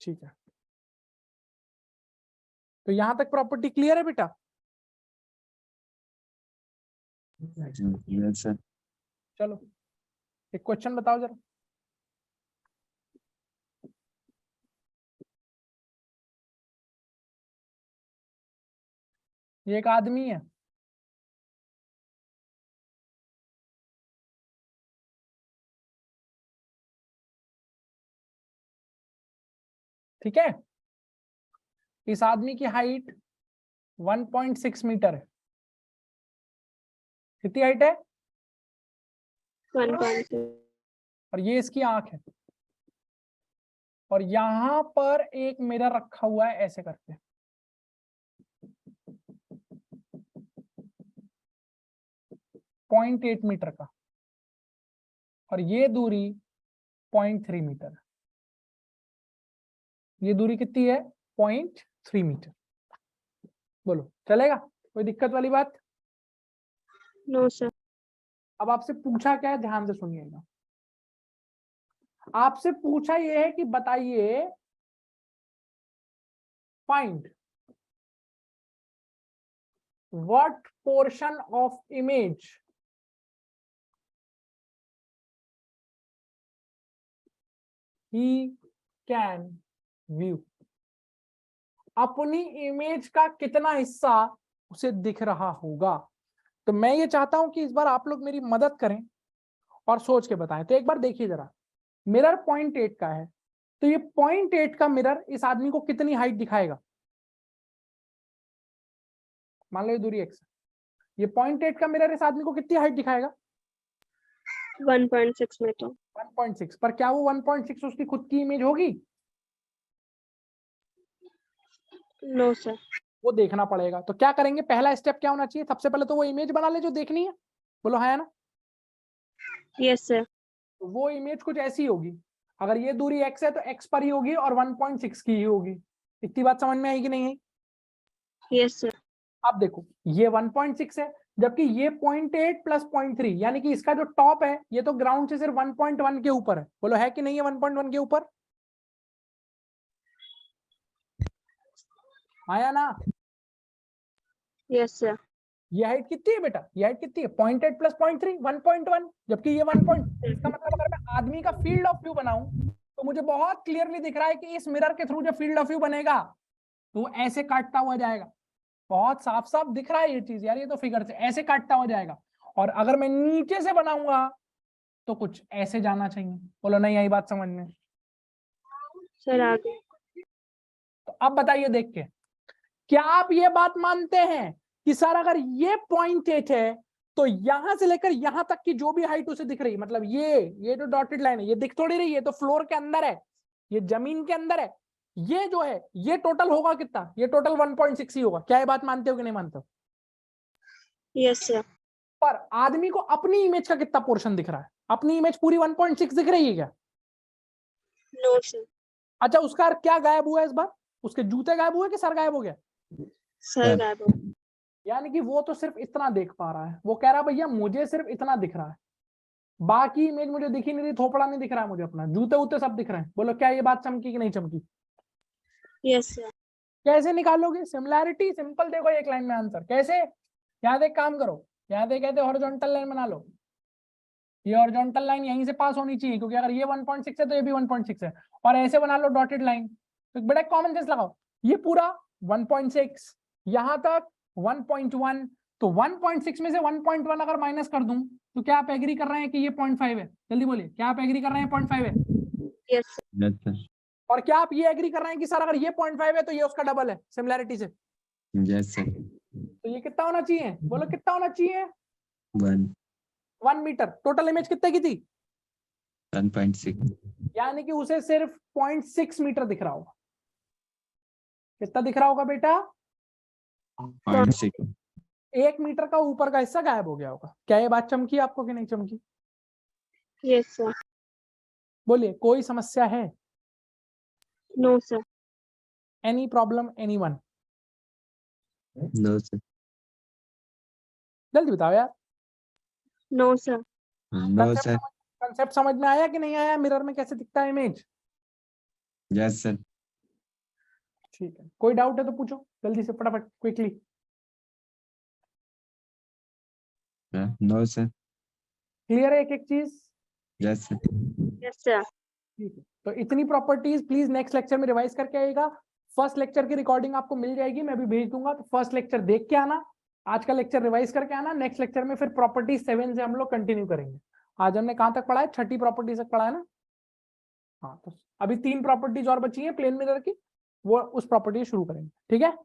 ठीक है, तो यहां तक प्रॉपर्टी क्लियर है बेटा? Yes sir. चलो एक क्वेश्चन बताओ जरा। ये एक आदमी है, ठीक है? इस आदमी की हाइट 1.6 मीटर है। कितनी हाइट है? 1.2। और ये इसकी आंख है, और यहां पर एक मिरर रखा हुआ है ऐसे करके, पॉइंट 8 मीटर का, और ये दूरी 0.3 मीटर है। ये दूरी कितनी है? 0.3 मीटर। बोलो चलेगा? कोई दिक्कत वाली बात? No sir. अब आपसे पूछा क्या है, ध्यान से सुनिएगा। आपसे पूछा यह है कि बताइए, find what portion of image he can view. अपनी इमेज का कितना हिस्सा उसे दिख रहा होगा? तो मैं ये चाहता हूं कि इस बार आप लोग मेरी मदद करें और सोच के बताएं। तो एक बार देखिए जरा, मिरर 0.8 का है, तो ये 0.8 का मिरर इस आदमी को कितनी हाइट दिखाएगा? मान लो ये दूरी x, ये 0.8 का मिरर इस आदमी को कितनी हाइट दिखाएगा? 1.6 मीटर। 1.6। पर क्या वो 1.6 उसकी खुद की इमेज होगी? No sir. वो देखना पड़ेगा। तो क्या करेंगे, पहला स्टेप क्या होना चाहिए? सबसे पहले तो वो इमेज बना ले जो देखनी है। बोलो है ना? Yes sir. तो वो इमेज कुछ ऐसी होगी, अगर ये दूरी x है तो x पर ही होगी और 1.6 की ही होगी। इतनी बात समझ में आई कि नहीं आई? Yes sir. अब देखो ये 1.6 है, जबकि ये 0.8 प्लस 0.3, यानी कि इसका जो टॉप है ये तो ग्राउंड से सिर्फ 1.1 के ऊपर है। बोलो है कि नहीं है 1.1 के ऊपर? आया ना? Yes sir. ये हाइट कितनी है बेटा? ये हाइट कितनी है? 0.8 प्लस 0.3 1.1, जबकि ये 1. इसका मतलब अगर मैं आदमी का फील्ड ऑफ व्यू बनाऊं तो मुझे बहुत क्लियरली दिख रहा है कि इस मिरर के थ्रू जो फील्ड ऑफ व्यू बनेगा तो वो ऐसे काटता हुआ जाएगा। बहुत साफ साफ दिख रहा है ये चीज यार, ये तो फिगर से ऐसे काटता हुआ जाएगा। और अगर मैं नीचे से बनाऊंगा तो कुछ ऐसे जाना चाहिए। बोलो नहीं आई बात समझ में? सर आगे। तो अब बताइए देख के, क्या आप ये बात मानते हैं कि सर अगर ये पॉइंट 8 है तो यहां से लेकर यहां तक की जो भी हाइट उसे दिख रही है, मतलब ये जो डॉटेड लाइन है ये दिख थोड़ी रही है, तो फ्लोर के अंदर है, ये जमीन के अंदर है, ये जो है ये टोटल होगा कितना? ये टोटल 1.6 ही होगा। क्या ये बात मानते हो कि नहीं मानते हो? Yes sir. पर आदमी को अपनी इमेज का कितना पोर्शन दिख रहा है? अपनी इमेज पूरी 1.6 दिख रही है क्या? No sir. अच्छा, उसका क्या गायब हुआ इस बार? उसके जूते गायब हुए कि सर गायब हो गया? सर गायब हो। यानी कि वो तो सिर्फ इतना देख पा रहा है, वो कह रहा है भैया मुझे सिर्फ इतना दिख रहा है, बाकी इमेज मुझे दिख ही नहीं रही, थोपड़ा नहीं दिख रहा है मुझे, अपना जूते उते सब दिख रहे हैं। बोलो क्या ये बात चमकी कि नहीं चमकी? Yes sir. कैसे निकालोगे सिमिलैरिटी? सिंपल, देखो एक लाइन में आंसर कैसे। यहाँ एक काम करो, यहाँ कहते हॉरिजॉन्टल लाइन बना लो, ये हॉरिजॉन्टल लाइन यहीं से पास होनी चाहिए, क्योंकि अगर ये 1.6 है तो ये भी 1.6 है। और ऐसे बना लो डॉटेड लाइन, तो बड़ा कॉमन सेंस लगाओ, ये पूरा 1.6, यहाँ तक 1.1, तो 1.6 में से 1.1 अगर माइनस कर दूं तो क्या आप एग्री कर रहे हैं कि ये 0.5 है? जल्दी बोलिए, क्या आप एग्री कर रहे हैं 0.5 है? Yes sir. और क्या आप ये एग्री कर रहे हैं कि सर अगर ये 0.5 है तो ये उसका डबल है सिमिलैरिटी से? Yes sir. तो ये कितना होना चाहिए? बोलो कितना होना चाहिए? 1 मीटर। टोटल इमेज कितने की थी? 1.6। यानी कि उसे सिर्फ 0.6 मीटर दिख रहा होगा। कितना दिख रहा होगा बेटा? 0.6। 1 मीटर का ऊपर का हिस्सा गायब हो गया होगा। क्या ये बात चमकी आपको कि नहीं चमकी? Yes sir. बोलिए, कोई समस्या है? No sir. Any problem anyone? No sir. जल्दी बताओ यार। No sir. No sir. Concept समझ में आया कि नहीं आया? मिरर में कैसे दिखता है इमेज? Yes sir. ठीक है, कोई डाउट है तो पूछो जल्दी से, फटाफट, क्विकली। No sir. क्लियर है एक एक चीज? Yes sir. Yes sir. ठीक है, तो इतनी प्रॉपर्टीज प्लीज नेक्स्ट लेक्चर में रिवाइज करके आएगा। फर्स्ट लेक्चर की रिकॉर्डिंग आपको मिल जाएगी, मैं अभी भेज दूंगा, तो फर्स्ट लेक्चर देख के आना, आज का लेक्चर रिवाइज करके आना। नेक्स्ट लेक्चर में फिर प्रॉपर्टी 7 से हम लोग कंटिन्यू करेंगे। आज हमने कहां तक पढ़ा है? 6ठी प्रॉपर्टी तक पढ़ा है ना? हाँ, तो अभी 3 प्रॉपर्टीज और बची हैं प्लेन मिरर की, वो उस प्रॉपर्टी शुरू करेंगे। ठीक है।